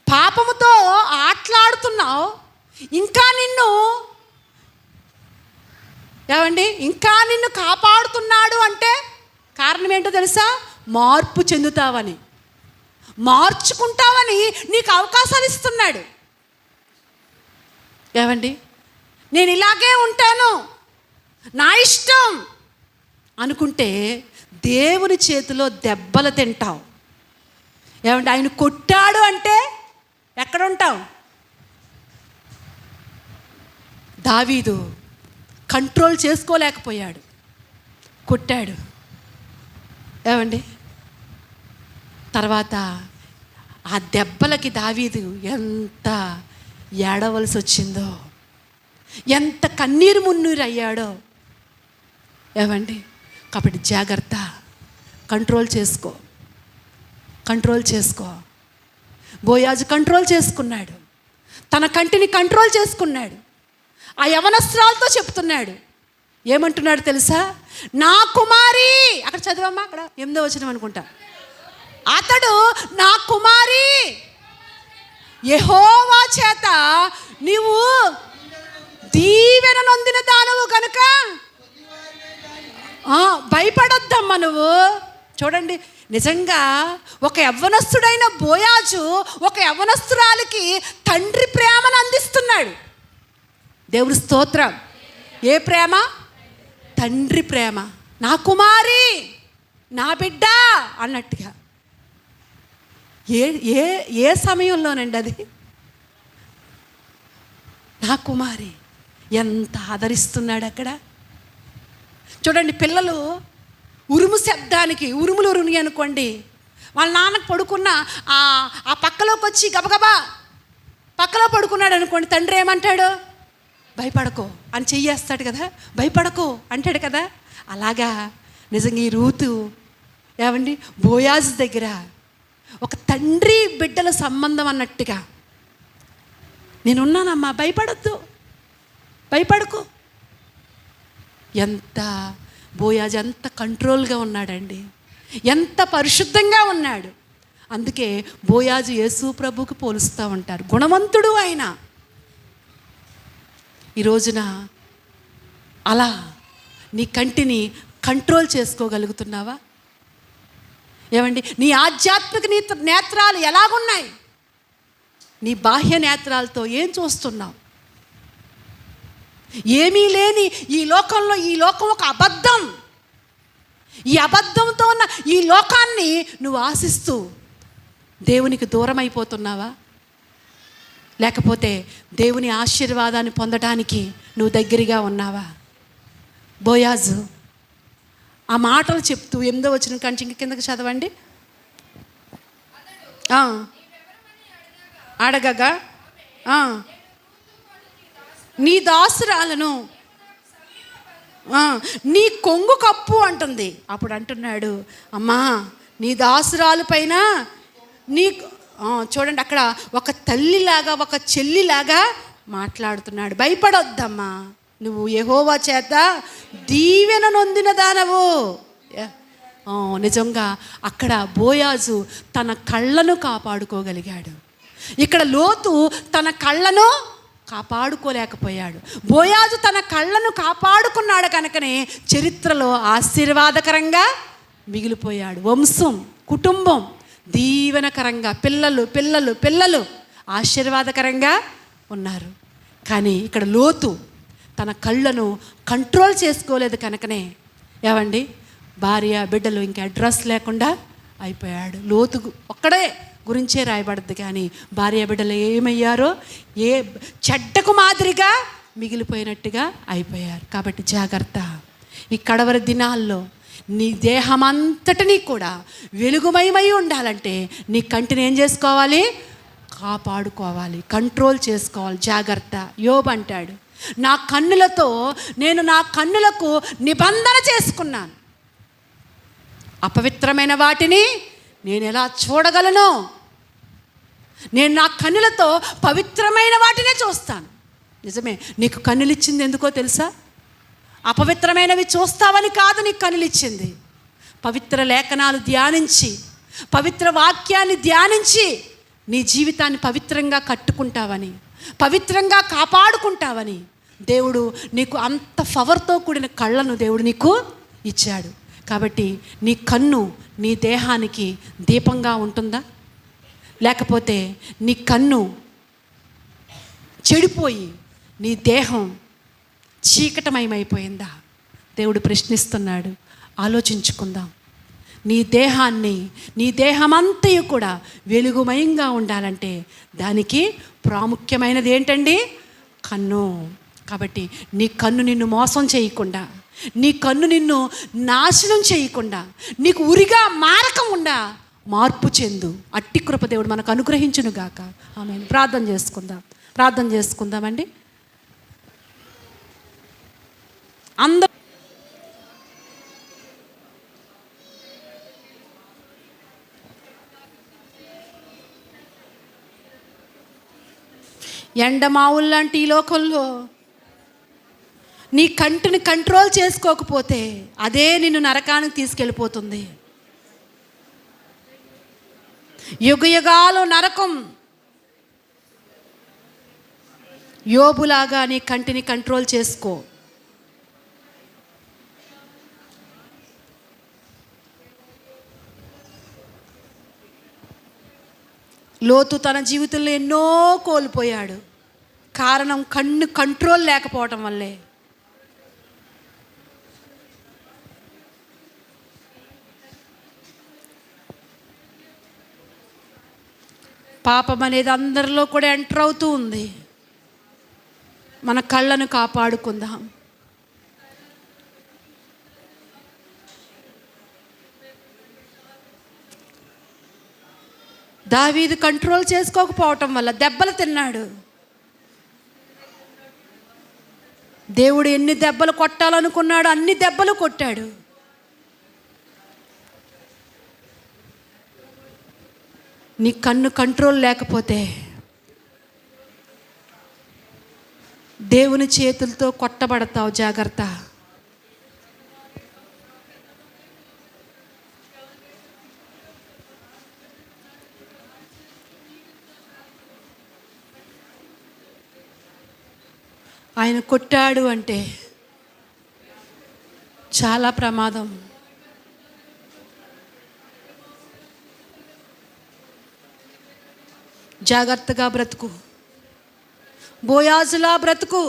పాపముతో ఆటలాడుతున్నావు. ఇంకా నిన్ను కాపాడుతున్నాడు అంటే కారణం ఏంటో తెలుసా? మార్పు చెందుతావని, మార్చుకుంటావని నీకు అవకాశాలు ఇస్తున్నాడు. ఏమండి, నేను ఇలాగే ఉంటాను, నా ఇష్టం అనుకుంటే దేవుని చేతిలో దెబ్బలు తింటావు. ఏమంటే ఆయన కొట్టాడు అంటే ఎక్కడ ఉంటావు? దావీదు కంట్రోల్ చేసుకోలేకపోయాడు, కొట్టాడు. ఏమండి, తర్వాత ఆ దెబ్బలకి దావీదు ఎంత ఏడవలసి వచ్చిందో, ఎంత కన్నీరు మున్నీరు అయ్యాడో. ఏమండి, కాబట్టి జాగ్రత్త. కంట్రోల్ చేసుకో. బోయాజు కంట్రోల్ చేసుకున్నాడు. తన కంటిని కంట్రోల్ చేసుకున్నాడు. ఆ యవనస్త్రాలతో చెప్తున్నాడు. ఏమంటున్నాడు తెలుసా? నా కుమారి, అక్కడ చదివమ్మా, అక్కడ 8వ వచనం అనుకుంటా. అతడు నా కుమారి, యెహోవా చేత నీవు దీవెన నొందిన దానవు కనుక భయపడొద్దమ్మా నువ్వు. చూడండి, నిజంగా ఒక యవ్వనస్తుడైన బోయాజు ఒక యవ్వనస్తురాలికి తండ్రి ప్రేమను అందిస్తున్నాడు. దేవుని స్తోత్రం. ఏ ప్రేమ? తండ్రి ప్రేమ. నా కుమారి, నా బిడ్డ అన్నట్టుగా. ఏ ఏ ఏ సమయంలోనండి అది? నా కుమారి ఎంత ఆదరిస్తున్నాడు అక్కడ. చూడండి, పిల్లలు ఉరుము శబ్దానికి, ఉరుములు ఉరుని అనుకోండి, వాళ్ళ నాన్నకు పడుకున్న ఆ పక్కలోకి వచ్చి గబగబా పక్కలో పడుకున్నాడు అనుకోండి, తండ్రి ఏమంటాడు? భయపడకో అని చెయ్యేస్తాడు కదా, భయపడకో అంటాడు కదా. అలాగా నిజంగా ఈ రూతు ఏమండి బోయాజు దగ్గర ఒక తండ్రి బిడ్డల సంబంధం అన్నట్టుగా, నేనున్నానమ్మా, భయపడకు. ఎంత బోయాజు ఎంత కంట్రోల్గా ఉన్నాడండి, ఎంత పరిశుద్ధంగా ఉన్నాడు. అందుకే బోయాజు యేసు ప్రభువుకి పోలుస్తూ ఉంటారు. గుణవంతుడు ఆయన. ఈ రోజున అలా నీ కంటిని కంట్రోల్ చేసుకోగలుగుతున్నావా? ఏమండి, నీ ఆధ్యాత్మిక నేత్రాలు ఎలాగున్నాయి? నీ బాహ్య నేత్రాలతో ఏం చూస్తున్నావు? ఏమీ లేని ఈ లోకంలో, ఈ లోకం ఒక అబద్ధం. ఈ అబద్ధంతో ఉన్న ఈ లోకాన్ని నువ్వు ఆశిస్తూ దేవునికి దూరం అయిపోతున్నావా? లేకపోతే దేవుని ఆశీర్వాదాన్ని పొందడానికి నువ్వు దగ్గరగా ఉన్నావా? బోయాజు ఆ మాటలు చెప్తూ 8వ వచనం కంచి ఇంక కిందకి చదవండి. అడగగా నీ దాసురాలను నీ కొంగు కప్పు అంటుంది. అప్పుడు అంటున్నాడు, అమ్మా నీ దాసురాలు పైన నీ చూడండి, అక్కడ ఒక తల్లిలాగా ఒక చెల్లిలాగా మాట్లాడుతున్నాడు. భయపడొద్దమ్మా, నువ్వు యెహోవా చేత దీవెన నొందిన దానవు. నిజంగా అక్కడ బోయాజు తన కళ్ళను కాపాడుకోగలిగాడు. ఇక్కడ లోతు తన కళ్ళను కాపాడుకోలేకపోయాడు. బోయాజు తన కళ్ళను కాపాడుకున్నాడు కనుకనే చరిత్రలో ఆశీర్వాదకరంగా మిగిలిపోయాడు. వంశం, కుటుంబం దీవెనకరంగా, పిల్లలు ఆశీర్వాదకరంగా ఉన్నారు. కానీ ఇక్కడ లోతు తన కళ్ళను కంట్రోల్ చేసుకోలేదు కనుకనే ఏమండి భార్య బిడ్డలు ఇంకా అడ్రస్ లేకుండా అయిపోయాడు. లోతు ఒక్కడే గురించే రాయబడద్దు, కానీ భార్య బిడ్డలు ఏమయ్యారో, ఏ చెడ్డకు మాదిరిగా మిగిలిపోయినట్టుగా అయిపోయారు. కాబట్టి జాగ్రత్త. ఈ కడవరి దినాల్లో నీ దేహమంతటినీ కూడా వెలుగుమయమై ఉండాలంటే నీ కంటిని ఏం చేసుకోవాలి? కాపాడుకోవాలి, కంట్రోల్ చేసుకోవాలి. జాగ్రత్త. యోబు అంటాడు, నా కన్నులతో నేను నా కన్నులకు నిబంధన చేసుకున్నాను, అపవిత్రమైన వాటిని నేను ఎలా చూడగలను? నేను నా కన్నులతో పవిత్రమైన వాటినే చూస్తాను. నిజమే, నీకు కన్నులు ఇచ్చింది ఎందుకో తెలుసా? అపవిత్రమైనవి చూస్తావని కాదు నీకు కన్నులు ఇచ్చింది. పవిత్ర లేఖనాలు ధ్యానించి, పవిత్ర వాక్యాన్ని ధ్యానించి నీ జీవితాన్ని పవిత్రంగా కట్టుకుంటావని, పవిత్రంగా కాపాడుకుంటావని దేవుడు నీకు అంత పవర్తో కూడిన కళ్ళను దేవుడు నీకు ఇచ్చాడు. కాబట్టి నీ కన్ను నీ దేహానికి దీపంగా ఉంటుందా? లేకపోతే నీ కన్ను చెడిపోయి నీ దేహం చీకటమయమైపోయిందా? దేవుడు ప్రశ్నిస్తున్నాడు. ఆలోచించుకుందాం. నీ దేహాన్ని, నీ దేహమంతయు కూడా వెలుగుమయంగా ఉండాలంటే దానికి ప్రాముఖ్యమైనది ఏంటండి? కన్ను. కాబట్టి నీ కన్ను నిన్ను మోసం చేయకుండా, నీ కన్ను నిన్ను నాశనం చేయకుండా, నీకు ఉరిగా మారకముండా మార్పు చెందు. అట్టి కృప దేవుడు మనకు అనుగ్రహించునుగాక. ఆమేన్. ప్రార్థన చేసుకుందామండి. అందరూ ఎండమావుల్లాంటి ఈ లోకంలో నీ కంటిని కంట్రోల్ చేసుకోకపోతే అదే నిన్ను నరకానికి తీసుకెళ్ళిపోతుంది. యుగయుగాలు నరకం. యోబులాగా నీ కంటిని కంట్రోల్ చేసుకో. లోతు తన జీవితంలో ఎన్నో కోల్పోయాడు. కారణం కన్ను కంట్రోల్ లేకపోవటం వల్లే. పాపం అనేది అందరిలో కూడా ఎంటర్ అవుతూ ఉంది. మన కళ్ళను కాపాడుకుందాం. దావీదు కంట్రోల్ చేసుకోకపోవటం వల్ల దెబ్బలు తిన్నాడు. దేవుడు ఎన్ని దెబ్బలు కొట్టాలనుకున్నాడు అన్ని దెబ్బలు కొట్టాడు. నీ కన్ను కంట్రోల్ లేకపోతే దేవుని చేతులతో కొట్టబడతావు. జాగ్రత్త. ఆయన కొట్టాడు అంటే చాలా ప్రమాదం. జాగ్రత్తగా బ్రతుకు. బోయాజులా బ్రతుకు.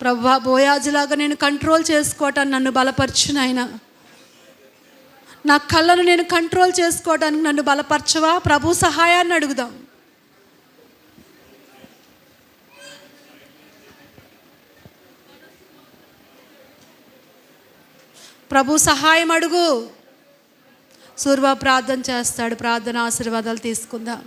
ప్రభువా, బోయాజులాగా నేను కంట్రోల్ చేసుకోవటానికి నన్ను బలపరచు నాయనా. నా కళ్ళను నేను కంట్రోల్ చేసుకోవడానికి నన్ను బలపరచవా? ప్రభు సహాయాన్ని అడుగుదాం. ప్రభు సహాయం అడుగు. సూర్వ ప్రార్థన చేస్తాడు. ప్రార్థన ఆశీర్వాదాలు తీసుకుందాం.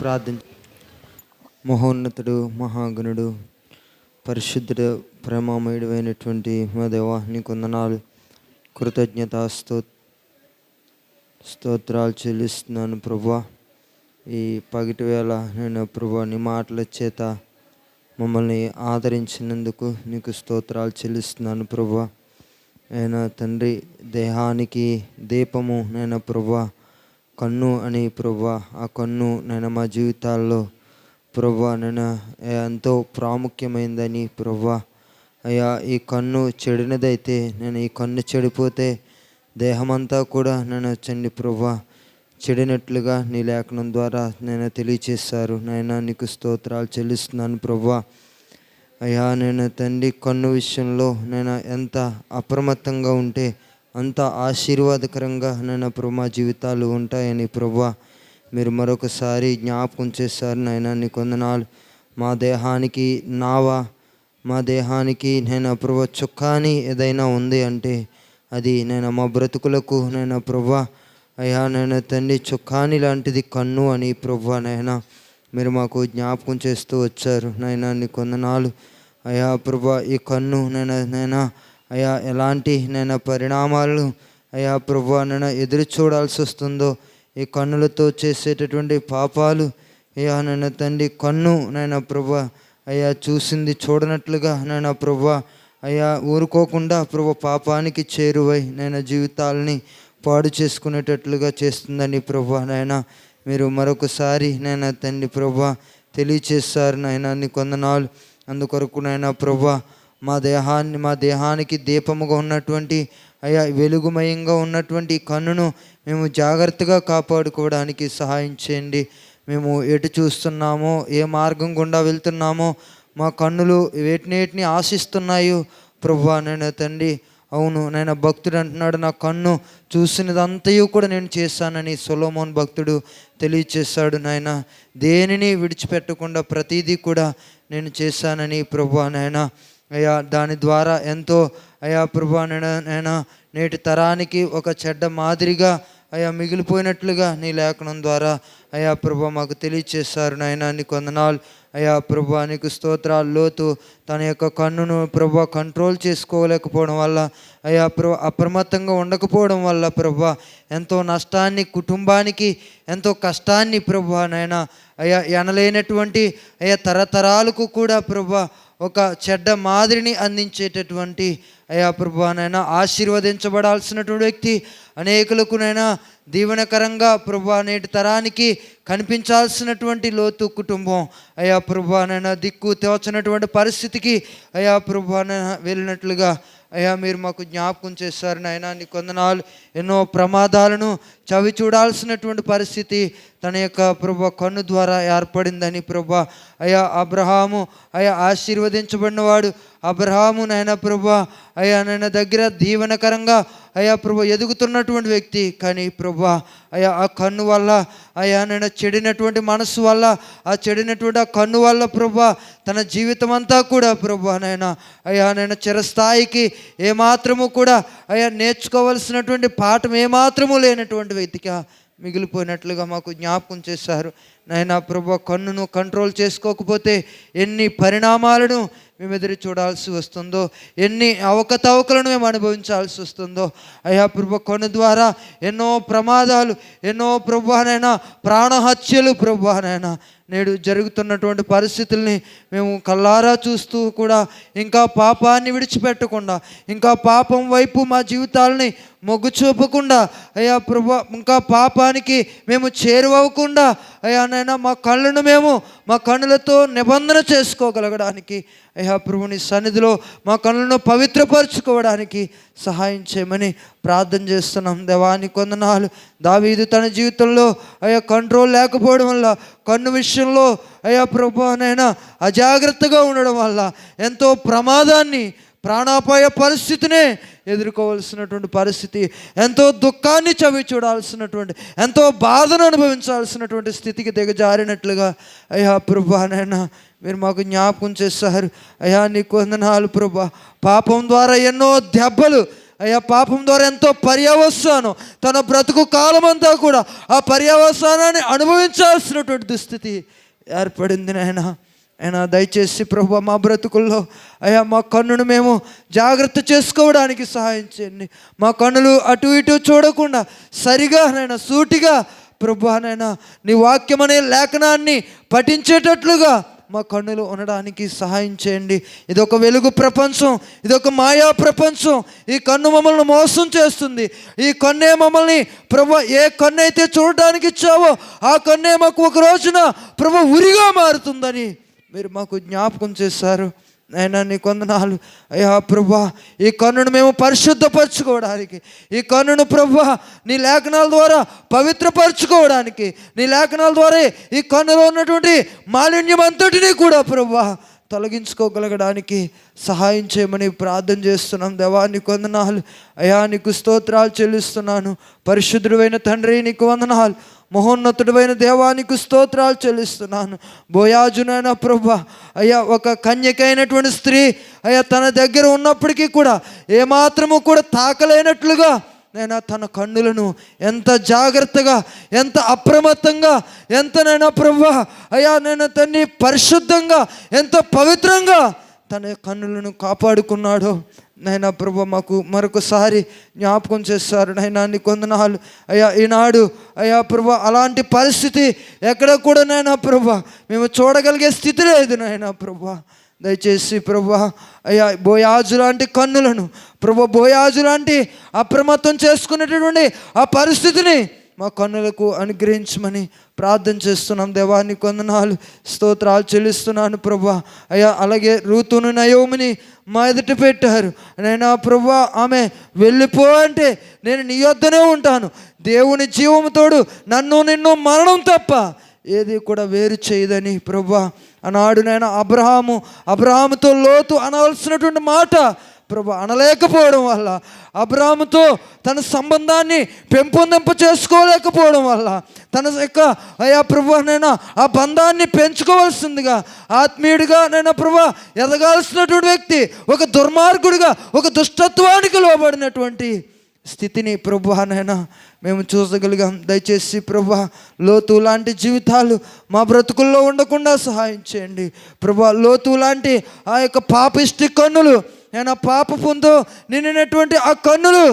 ప్రార్థన. మహోన్నతుడు, మహాగణుడు, పరిశుద్ధుడు, ప్రేమమయుడు అయినటువంటి మా దేవా, నీకు వందనాలు, కృతజ్ఞత స్తోత్రాలు చెల్లిస్తున్నాను ప్రభువా. ఈ పగటి వేళ నేను ప్రభువా నీ మాటల చేత మమ్మల్ని ఆదరించినందుకు నీకు స్తోత్రాలు చెల్లిస్తున్నాను ప్రభువా. అయినా తండ్రి, దేహానికి దీపము నేను ప్రభువా కన్ను అని ప్రభువా, ఆ కన్ను నేను మా జీవితాల్లో ప్రభువా నేను ఎంతో ప్రాముఖ్యమైందని ప్రభువా. అయ్యా, ఈ కన్ను చెడినదైతే, నేను ఈ కన్ను చెడిపోతే దేహమంతా కూడా నేను చండి ప్రభువా చెడినట్లుగా నీ లేఖనం ద్వారా నేను తెలియచేశారు. నాయన నీకు స్తోత్రాలు చెల్లిస్తున్నాను ప్రభువా. అయ్యా నేను తండ్రి కన్ను విషయంలో నేను ఎంత అప్రమత్తంగా ఉంటే అంత ఆశీర్వాదకరంగా నేను ప్రభు మా జీవితాలు ఉంటాయని ప్రభువా మీరు మరొకసారి జ్ఞాపకం చేశారు. నాయన నీకు వందనాలు. మా దేహానికి మా దేహానికి నేను ప్రభు చుక్కాని ఏదైనా ఉంది అంటే అది నేను మా బ్రతుకులకు నేను ప్రభువా అయ్యా నేను తండ్రి చుక్కాని లాంటిది కన్ను అని ప్రభువా నాయన మీరు మాకు జ్ఞాపకం చేస్తూ వచ్చారు. నాయన నీకు వందనాలు. అయ్యా ప్రభువా ఈ కన్ను నేను అయ్యా ఎలాంటి నేను పరిణామాలు అయ్యా ప్రభువా నేను ఎదురు చూడాల్సి వస్తుందో, ఈ కన్నులతో చేసేటటువంటి పాపాలు అయ్యా నేను తండ్రి కన్ను నేను ప్రభువా అయ్యా చూసింది చూడనట్లుగా నేను ప్రభువా అయ్యా ఊరుకోకుండా ప్రభు పాపానికి చేరువై నేను జీవితాలని పాడు చేసుకునేటట్లుగా చేస్తుందని ప్రభువా నాయన మీరు మరొకసారి నేను తండ్రి ప్రభువా తెలియచేశారు. నాయన నీకు వందనాలు. అందుకొరకు నాయన ప్రభువా మా దేహానికి దీపముగా ఉన్నటువంటి అయ్యా వెలుగుమయంగా ఉన్నటువంటి కన్నును మేము జాగ్రత్తగా కాపాడుకోవడానికి సహాయం చేయండి. మేము ఎటు చూస్తున్నామో, ఏ మార్గం గుండా వెళ్తున్నామో, మా కన్నులు వేటినేటిని ఆశిస్తున్నాయో ప్రభువా నేను తండ్రి అవును నాయన భక్తుడు అంటున్నాడు నా కన్ను చూసినదంతయు కూడా నేను చేశానని సొలొమోన్ భక్తుడు తెలియచేశాడు. నాయన దేనిని విడిచిపెట్టకుండా ప్రతిదీ కూడా నేను చేశానని ప్రభువా నాయన అయ్యా దాని ద్వారా ఎంతో అయ్యా ప్రభువా నాయన నేటి తరానికి ఒక చెడ్డ మాదిరిగా అయ్యా మిగిలిపోయినట్లుగా నీ లేఖనం ద్వారా అయ్యా ప్రభువా మాకు తెలియచేశారు. నాయన నీకు వందనాలు. అయ్యా ప్రభువా నీకు స్తోత్రాలు. లోతు తన యొక్క కన్నును ప్రభువా కంట్రోల్ చేసుకోలేకపోవడం వల్ల అయ్యా అప్రమత్తంగా ఉండకపోవడం వల్ల ప్రభువా ఎంతో నష్టాన్ని కుటుంబానికి ఎంతో కష్టాన్ని ప్రభువా నాయన అయ్యా ఎనలేనటువంటి అయ్యా తరతరాలకు కూడా ప్రభువా ఒక చెడ్డ మాదిరిని అందించేటటువంటి అయ్యా ప్రభువా నాయన ఆశీర్వదించబడాల్సినటువంటి వ్యక్తి అనేకులకు నైనా దీవెనకరంగా ప్రభువా నేటి తరానికి కనిపించాల్సినటువంటి లోతు కుటుంబం అయ్యా ప్రభువా నాయన దిక్కు తోచనటువంటి పరిస్థితికి అయ్యా ప్రభువా నాయన వెళ్ళినట్లుగా అయ్యా మీరు మాకు జ్ఞాపకం చేశారు. నాయన నీకు వందనాలు. ఎన్నో ప్రమాదాలను చవి చూడాల్సినటువంటి పరిస్థితి తన యొక్క ప్రభువా కన్ను ద్వారా ఏర్పడిందని ప్రభువా అయ్యా అబ్రహాము అయ్యా ఆశీర్వదించబడినవాడు. అబ్రహాము నాయన ప్రభువా అయ్యా నాయన దగ్గర దీవెనకరంగా అయ్యా ప్రభు ఎదుగుతున్నటువంటి వ్యక్తి, కానీ ప్రభువా అయ్యా ఆ కన్ను వల్ల అయ్యా నేను చెడినటువంటి మనసు వల్ల ఆ చెడినటువంటి ఆ కన్ను వల్ల ప్రభువా తన జీవితం అంతా కూడా ప్రభువా నాయన అయ్యా నేను చిరస్థాయికి ఏమాత్రము కూడా అయ్యా నేర్చుకోవలసినటువంటి పాఠం ఏమాత్రము లేనటువంటి వ్యక్తిగా మిగిలిపోయినట్లుగా మాకు జ్ఞాపకం చేశారు. నాయన ప్రభువా కన్నును కంట్రోల్ చేసుకోకపోతే ఎన్ని పరిణామాలను మేము ఎదురు చూడాల్సి వస్తుందో, ఎన్ని అవకతవకలను మేము అనుభవించాల్సి వస్తుందో అయ్యా ప్రభువా కన్ను ద్వారా ఎన్నో ప్రమాదాలు, ఎన్నో ప్రభువానైనా ప్రాణహత్యలు ప్రభువానైనా నేడు జరుగుతున్నటువంటి పరిస్థితుల్ని మేము కళ్ళారా చూస్తూ కూడా ఇంకా పాపాన్ని విడిచిపెట్టకుండా, ఇంకా పాపం వైపు మా జీవితాలని మొగ్గు చూపకుండా అయ్యా ప్రభువా ఇంకా పాపానికి మేము చేరువవ్వకుండా అయ్యా నైనా మా కళ్ళను మేము మా కన్నులతో నిబంధన చేసుకోగలగడానికి అయ్యా ప్రభుని సన్నిధిలో మా కన్నులను పవిత్రపరచుకోవడానికి సహాయం చేయమని ప్రార్థన చేస్తున్నాం. దేవానికి వందనాలు. దావీదు తన జీవితంలో అయ్యా కంట్రోల్ లేకపోవడం వల్ల, కన్ను విషయంలో అయ్యా ప్రభువనైనా అజాగ్రత్తగా ఉండడం వల్ల ఎంతో ప్రమాదాన్ని, ప్రాణాపాయ పరిస్థితినే ఎదుర్కోవాల్సినటువంటి పరిస్థితి, ఎంతో దుఃఖాన్ని చవి చూడాల్సినటువంటి, ఎంతో బాధను అనుభవించాల్సినటువంటి స్థితికి దిగజారినట్లుగా అయ్యా ప్రభువానైనా మీరు మాకు జ్ఞాపకం చేశారు. అయ్యా నీకు వందనాలు ప్రభువా. పాపం ద్వారా ఎన్నో దెబ్బలు అయ్యా, పాపం ద్వారా ఎంతో పర్యవసానం, తన బ్రతుకు కాలమంతా కూడా ఆ పర్యవసానాన్ని అనుభవించాల్సినటువంటి దుస్థితి ఏర్పడింది నాయన. అయినా దయచేసి ప్రభువా మా బ్రతుకుల్లో అయ్యా మా కన్నును మేము జాగ్రత్త చేసుకోవడానికి సహాయం చేయండి. మా కన్నులు అటు ఇటు చూడకుండా సరిగా నైనా సూటిగా ప్రభువానైనా నీ వాక్యం అనే లేఖనాన్ని పఠించేటట్లుగా మా కన్నులు ఉండడానికి సహాయం చేయండి. ఇదొక వెలుగు ప్రపంచం, ఇదొక మాయా ప్రపంచం. ఈ కన్ను మమ్మల్ని మోసం చేస్తుంది. ఈ కన్నే మమ్మల్ని ప్రభు ఏ కన్ను అయితే చూడడానికి ఇచ్చావో ఆ కన్నే మాకు ఒక రోజున ప్రభు ఉరిగా మారుతుందని మీరు మాకు జ్ఞాపకం చేశారు. అయినా నీ కొందనాలు అయ్యా ప్రభా, ఈ కన్నును మేము పరిశుద్ధపరచుకోవడానికి, ఈ కన్నును ప్రభా నీ లేఖనాల ద్వారా పవిత్రపరచుకోవడానికి, నీ లేఖనాల ద్వారా ఈ కన్నులో ఉన్నటువంటి మాలిన్యం అంతటినీ కూడా ప్రభా తొలగించుకోగలగడానికి సహాయం చేయమని ప్రార్థన చేస్తున్నాం. దేవా నీకు వందనాలు అయ్యా, నీకు స్తోత్రాలు చెల్లిస్తున్నాను. పరిశుద్ధుడైన తండ్రి నీకు వందనాలు. మహోన్నతుడైన దేవానికి స్తోత్రాలు చెల్లిస్తున్నాను. బోయాజునైనా ప్రభా అయ్యా, ఒక కన్యకైనటువంటి స్త్రీ అయ్యా తన దగ్గర ఉన్నప్పటికీ కూడా ఏమాత్రము కూడా తాకలేనట్లుగా నేను తన కన్నులను ఎంత జాగ్రత్తగా, ఎంత అప్రమత్తంగా, ఎంతనైనా ప్రభా అయ్యా నేను తన్ని పరిశుద్ధంగా, ఎంత పవిత్రంగా తన కన్నులను కాపాడుకున్నాడో నైనా ప్రభా మాకు మరొకసారి జ్ఞాపకం చేస్తారు. నైనా నీ కొందనాలు అయ్యా, ఈనాడు అయ్యా ప్రభా అలాంటి పరిస్థితి ఎక్కడ కూడా నైనా ప్రభా మేము చూడగలిగే స్థితి లేదు నైనా ప్రభా. దయచేసి ప్రభా అయ్యా బోయాజు లాంటి కన్నులను ప్రభా, బోయాజు లాంటి అప్రమత్తం చేసుకునేటటువంటి ఆ పరిస్థితిని మా కన్నులకు అనుగ్రహించమని ప్రార్థన చేస్తున్నాం. దేవాన్ని కొందనాలు స్తోత్రాలు చెల్లిస్తున్నాను ప్రభా అయ్యా. అలాగే రూతును నయోమిని మా ఎదుట పెట్టారు నైనా ప్రభా. ఆమె వెళ్ళిపో అంటే నేను నీ యొద్దనే ఉంటాను, దేవుని జీవముతోడు నన్ను నిన్ను మరణం తప్ప ఏది కూడా వేరు చేయదని ప్రభా ఆనాడు నేను అబ్రహాముతో లోతు అనవలసినటువంటి మాట ప్రభా అనలేకపోవడం వల్ల, అబ్రహాముతో తన సంబంధాన్ని పెంపొందింప చేసుకోలేకపోవడం వల్ల, తన యొక్క అయ్యా ప్రభా నేను ఆ బంధాన్ని పెంచుకోవాల్సిందిగా ఆత్మీయుడిగా నేను ప్రభా ఎదగాల్సినటువంటి వ్యక్తి ఒక దుర్మార్గుడిగా, ఒక దుష్టత్వానికి లోబడినటువంటి స్థితిని ప్రభా నైనా మేము చూసగలిగాం. దయచేసి ప్రభా లోతు లాంటి జీవితాలు మా బ్రతుకుల్లో ఉండకుండా సహాయం చేయండి ప్రభా. లోతు లాంటి ఆ యొక్క పాపిష్టి కన్నులు, నేను పాప పొందు నిండినటువంటి ఆ కన్నులు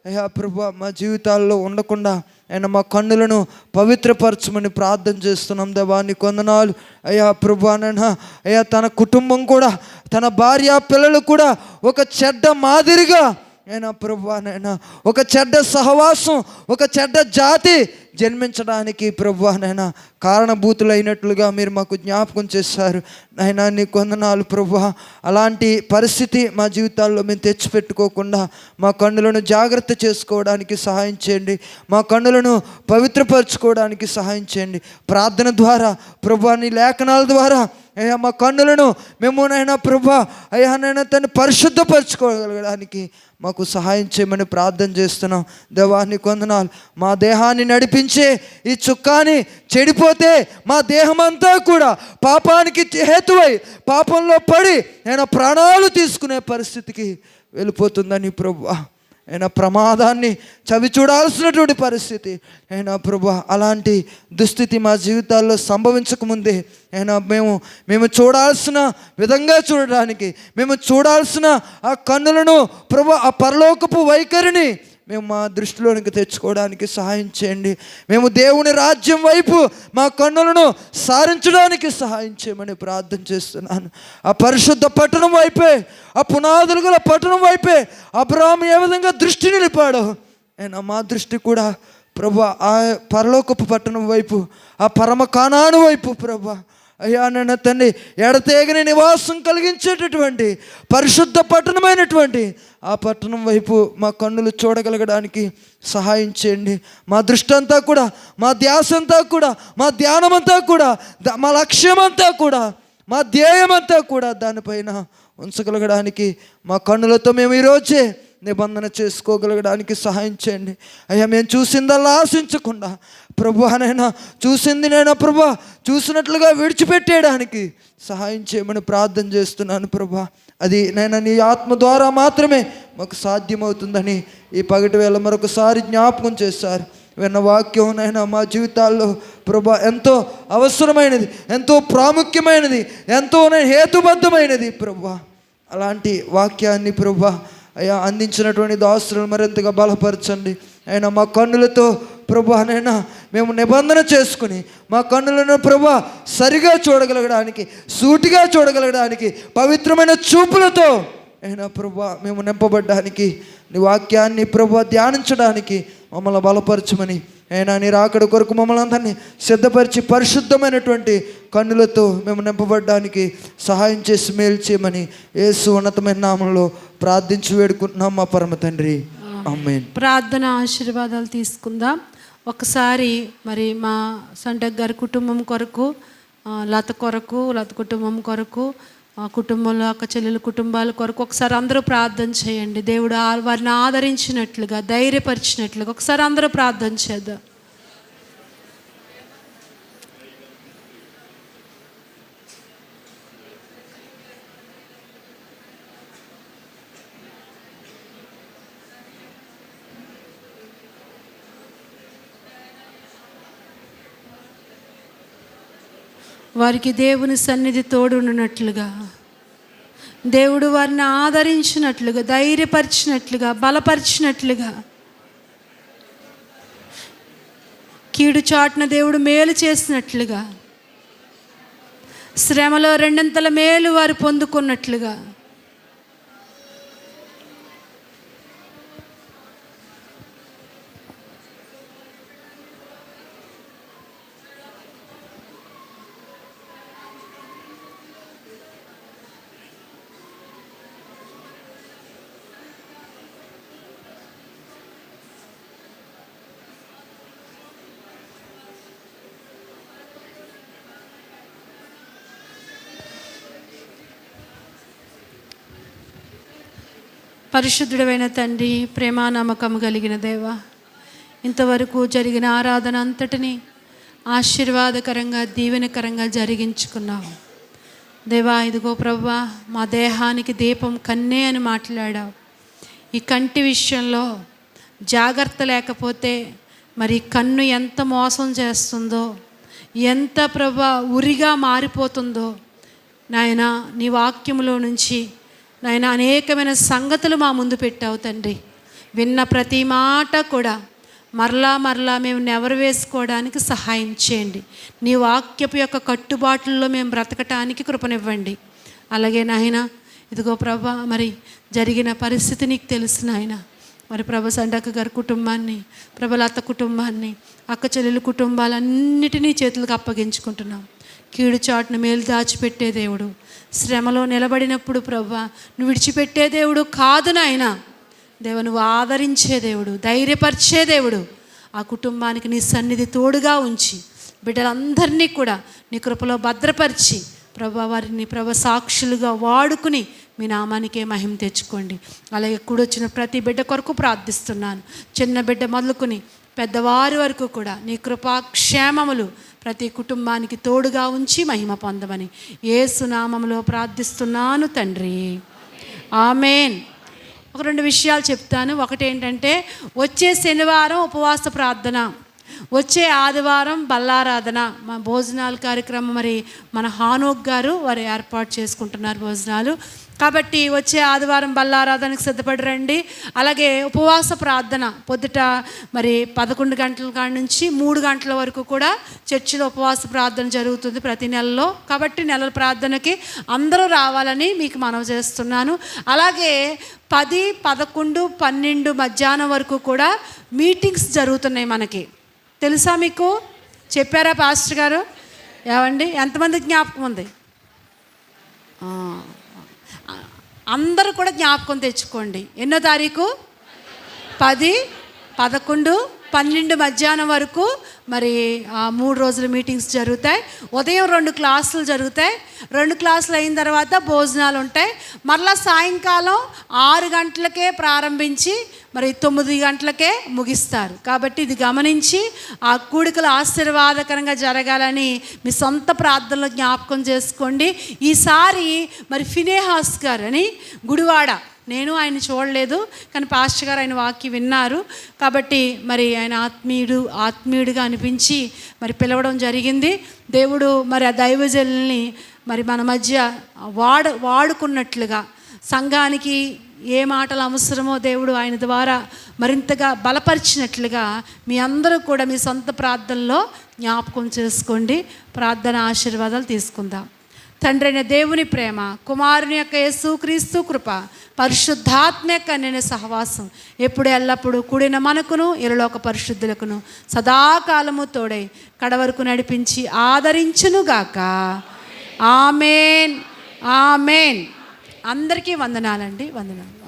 అయ్యా ప్రభా మా జీవితాల్లో ఉండకుండా ఆయన మా కన్నులను పవిత్రపరచమని ప్రార్థన చేస్తున్నాం. దేవా నీ కొందనాలు అయ్యా ప్రభా. నైనా అయ్యా తన కుటుంబం కూడా, తన భార్య పిల్లలు కూడా ఒక చెడ్డ మాదిరిగా అయినా ప్రభా నైనా ఒక చెడ్డ సహవాసం, ఒక చెడ్డ జాతి జన్మించడానికి ప్రభా నైనా కారణభూతులైనట్లుగా మీరు మాకు జ్ఞాపకం చేశారు. నైనా నీ కొందనాలు ప్రభా. అలాంటి పరిస్థితి మా జీవితాల్లో మేము తెచ్చిపెట్టుకోకుండా మా కన్నులను జాగ్రత్త చేసుకోవడానికి సహాయం చేయండి, మా కన్నులను పవిత్రపరచుకోవడానికి సహాయం చేయండి. ప్రార్థన ద్వారా ప్రభా, నీ లేఖనాల ద్వారా అయ్యా మా కన్నులను మేము నైనా ప్రభా అయ్యా నైనా తను పరిశుద్ధపరచుకోగలగడానికి మాకు సహాయం చేయమని ప్రార్థన చేస్తున్నాం. దేవా నీ కొందనాలు. మా దేహాన్ని నడిపించే ఈ చుక్కాని చెడిపోతే మా దేహమంతా కూడా పాపానికి హేతువై పాపంలో పడి ఆయన ప్రాణాలు తీసుకునే పరిస్థితికి వెళ్ళిపోతుందని ప్రభా, అయినా ప్రమాదాన్ని చవి చూడాల్సినటువంటి పరిస్థితి అయినా ప్రభా, అలాంటి దుస్థితి మా జీవితాల్లో సంభవించకముందే అయినా మేము చూడాల్సిన విధంగా చూడడానికి, మేము చూడాల్సిన ఆ కన్నులను ప్రభా, ఆ పరలోకపు వైఖరిని మేము మా దృష్టిలోనికి తెచ్చుకోవడానికి సహాయం చేయండి. మేము దేవుని రాజ్యం వైపు మా కన్నులను సారించడానికి సహాయం చేయమని ప్రార్థన చేస్తున్నాను. ఆ పరిశుద్ధ పట్టణం వైపే, ఆ పునాదులు గల పట్టణం వైపే అబ్రహాము ఏ విధంగా దృష్టి నిలిపాడో అయినా మా దృష్టి కూడా ప్రభా ఆ పరలోకపు పట్టణం వైపు, ఆ పరమ కానాను వైపు ప్రభా అయ్యా నన్ను తండ్రి ఎడతెగని నివాసం కలిగించేటటువంటి పరిశుద్ధ పట్టణమైనటువంటి ఆ పట్టణం వైపు మా కన్నులు చూడగలగడానికి సహాయం చేయండి. మా దృష్టి అంతా కూడా, మా ధ్యాస అంతా కూడా, మా ధ్యానమంతా కూడా, మా లక్ష్యమంతా కూడా, మా ధ్యేయమంతా కూడా దానిపైన ఉంచగలగడానికి మా కన్నులతో మేము ఈరోజే నిబంధన చేసుకోగలగడానికి సహాయం చేయండి. అయ్యా మేము చూసిందల్లా ఆశించకుండా ప్రభా నైనా చూసింది నైనా ప్రభా చూసినట్లుగా విడిచిపెట్టేయడానికి సహాయం చేయమని ప్రార్థన చేస్తున్నాను ప్రభా. అది నైనా నీ ఆత్మ ద్వారా మాత్రమే మాకు సాధ్యమవుతుందని ఈ పగటి వేళ మరొకసారి జ్ఞాపకం చేశారు. విన్న వాక్యం నైనా మా జీవితాల్లో ప్రభా ఎంతో అవసరమైనది, ఎంతో ప్రాముఖ్యమైనది, ఎంతో హేతుబద్ధమైనది ప్రభా. అలాంటి వాక్యాన్ని ప్రభా అయ్యా అందించినటువంటి దాసులను మరింతగా బలపరచండి. అయినా మా కన్నులతో ప్రభా నైనా మేము నిబంధన చేసుకుని మా కన్నులను ప్రభా సరిగా చూడగలగడానికి, సూటిగా చూడగలగడానికి, పవిత్రమైన చూపులతో అయినా ప్రభా మేము నింపబడ్డానికి, నీ వాక్యాన్ని ప్రభా ధ్యానించడానికి మమ్మల్ని బలపరచమని అయినా నీ రాకడ కొరకు మమ్మల్ని అందరినీ సిద్ధపరిచి పరిశుద్ధమైనటువంటి కన్నులతో మేము నింపబడడానికి సహాయం చేసి మేలు చేయమని యేసు ఉన్నతమైన నామంలో ప్రార్థించి వేడుకుంటున్నాం మా పరమ తండ్రి, ఆమేన్. ప్రార్థన ఆశీర్వాదాలు తీసుకుందాం. ఒకసారి మరి మా సంటక్ గారి కుటుంబం కొరకు, లత కొరకు, లత కుటుంబం కొరకు, కుటుంబంలో అక్క చెల్లెల కుటుంబాల కొరకు ఒకసారి అందరూ ప్రార్థన చేయండి. దేవుడు వారిని ఆదరించినట్లుగా, ధైర్యపరిచినట్లుగా ఒకసారి అందరూ ప్రార్థన చేద్దాం. వారికి దేవుని సన్నిధి తోడున్నట్లుగా, దేవుడు వారిని ఆదరించినట్లుగా, ధైర్యపరిచినట్లుగా, బలపరిచినట్లుగా, కీడు చాటున దేవుడు మేలు చేసినట్లుగా, శ్రమలో రెండంతల మేలు వారు పొందుకున్నట్లుగా, పరిశుద్ధుడైన తండ్రి, ప్రేమ నమ్మకము కలిగిన దేవ, ఇంతవరకు జరిగిన ఆరాధన అంతటిని ఆశీర్వాదకరంగా, దీవెనకరంగా జరిగించుకున్నావు దేవా. ఇదిగో ప్రభువా, మా దేహానికి దీపం కన్నే అని మాట్లాడావు. ఈ కంటి విషయంలో జాగ్రత్త లేకపోతే మరి కన్ను ఎంత మోసం చేస్తుందో, ఎంత ప్రభువా ఉరిగా మారిపోతుందో నాయన, నీ వాక్యములో నుంచి నాయన అనేకమైన సంగతులు మా ముందు పెట్టావు తండ్రి. విన్న ప్రతి మాట కూడా మరలా మేము నెవరు వేసుకోవడానికి సహాయం చేయండి. నీ వాక్యపు యొక్క కట్టుబాట్లలో మేము బ్రతకటానికి కృపనివ్వండి. అలాగే నాయన, ఇదిగో ప్రభా, మరి జరిగిన పరిస్థితి నీకు తెలుసు నాయన. మరి ప్రభ సండక్క గారి కుటుంబాన్ని, ప్రభలత కుటుంబాన్ని, అక్క చెల్లెల కుటుంబాలన్నిటినీ చేతులకు అప్పగించుకుంటున్నాం. కీడు చాటును మేలు దాచిపెట్టే దేవుడు, శ్రమలో నిలబడినప్పుడు ప్రభా నువ్వు విడిచిపెట్టే దేవుడు కాదు నాయన. దేవ, నువ్వు ఆదరించే దేవుడు, ధైర్యపరిచే దేవుడు. ఆ కుటుంబానికి నీ సన్నిధి తోడుగా ఉంచి బిడ్డలందరినీ కూడా నీ కృపలో భద్రపరిచి ప్రభా వారిని సాక్షులుగా వాడుకుని మీ నామానికే మహిమ తెచ్చుకోండి. అలాగే కూడొచ్చిన ప్రతి బిడ్డ కొరకు ప్రార్థిస్తున్నాను. చిన్న బిడ్డ మొదలుకొని పెద్దవారి వరకు కూడా నీ కృపాక్షేమములు ప్రతి కుటుంబానికి తోడుగా ఉంచి మహిమ పొందమని యేసు నామములో ప్రార్థిస్తున్నాను తండ్రి, ఆమేన్. ఒక 2 విషయాలు చెప్తాను. ఒకటి ఏంటంటే, వచ్చే శనివారం ఉపవాస ప్రార్థన, వచ్చే ఆదివారం బల్లారాధన, మా భోజనాల కార్యక్రమం మరి మన హానోక్ గారు వారు ఏర్పాటు చేసుకుంటున్నారు భోజనాలు. కాబట్టి వచ్చే ఆదివారం బల్లారాధనకు సిద్ధపడి రండి. అలాగే ఉపవాస ప్రార్థన పొద్దుట మరి 11 గంటల కాడ నుంచి 3 గంటల వరకు కూడా చర్చిలో ఉపవాస ప్రార్థన జరుగుతుంది ప్రతి నెలలో. కాబట్టి నెలల ప్రార్థనకి అందరూ రావాలని మీకు మనవి చేస్తున్నాను. అలాగే 10, 11, 12 మధ్యాహ్నం వరకు కూడా మీటింగ్స్ జరుగుతున్నాయి మనకి. తెలుసా మీకు? చెప్పారా పాస్టర్ గారు? ఏమండి, ఎంతమంది జ్ఞాపకం ఉంది? అందరూ కూడా జ్ఞాపకం తెచ్చుకోండి. ఎన్నో తారీఖు? 10, 11, 12 మధ్యాహ్నం వరకు మరి 3 రోజుల మీటింగ్స్ జరుగుతాయి. ఉదయం 2 క్లాసులు జరుగుతాయి. 2 క్లాసులు అయిన తర్వాత భోజనాలు ఉంటాయి. మరలా సాయంకాలం 6 గంటలకే ప్రారంభించి మరి 9 గంటలకే ముగిస్తారు. కాబట్టి ఇది గమనించి ఆ కూడికలు ఆశీర్వాదకరంగా జరగాలని మీ సొంత ప్రార్థనలో జ్ఞాపకం చేసుకోండి. ఈసారి మరి ఫినేహాస్ గారు అని గుడివాడ, నేను ఆయన చూడలేదు కానీ పాస్టర్ గారు ఆయన వాక్యం విన్నారు. కాబట్టి మరి ఆయన ఆత్మీయుడిగా అనిపించి మరి పిలవడం జరిగింది. దేవుడు మరి ఆ దైవజనుల్ని మరి మన మధ్య వాడుకున్నట్లుగా, సంఘానికి ఏ మాటలు అవసరమో దేవుడు ఆయన ద్వారా మరింతగా బలపరిచినట్లుగా మీ అందరూ కూడా మీ సొంత ప్రార్థనలో జ్ఞాపకం చేసుకోండి. ప్రార్థన ఆశీర్వాదాలు తీసుకుందాం. తండ్రి అయిన దేవుని ప్రేమ, కుమారుని యొక్క యేసుక్రీస్తు కృప, పరిశుద్ధాత్మ యొక్క నేను సహవాసం ఎప్పుడు ఎల్లప్పుడూ కూడిన మనకును ఇరులోక పరిశుద్ధులకును సదాకాలము తోడై కడవరకు నడిపించి ఆదరించునుగాక. ఆమేన్, ఆమేన్. అందరికీ వందనాలండి, వందనాలు.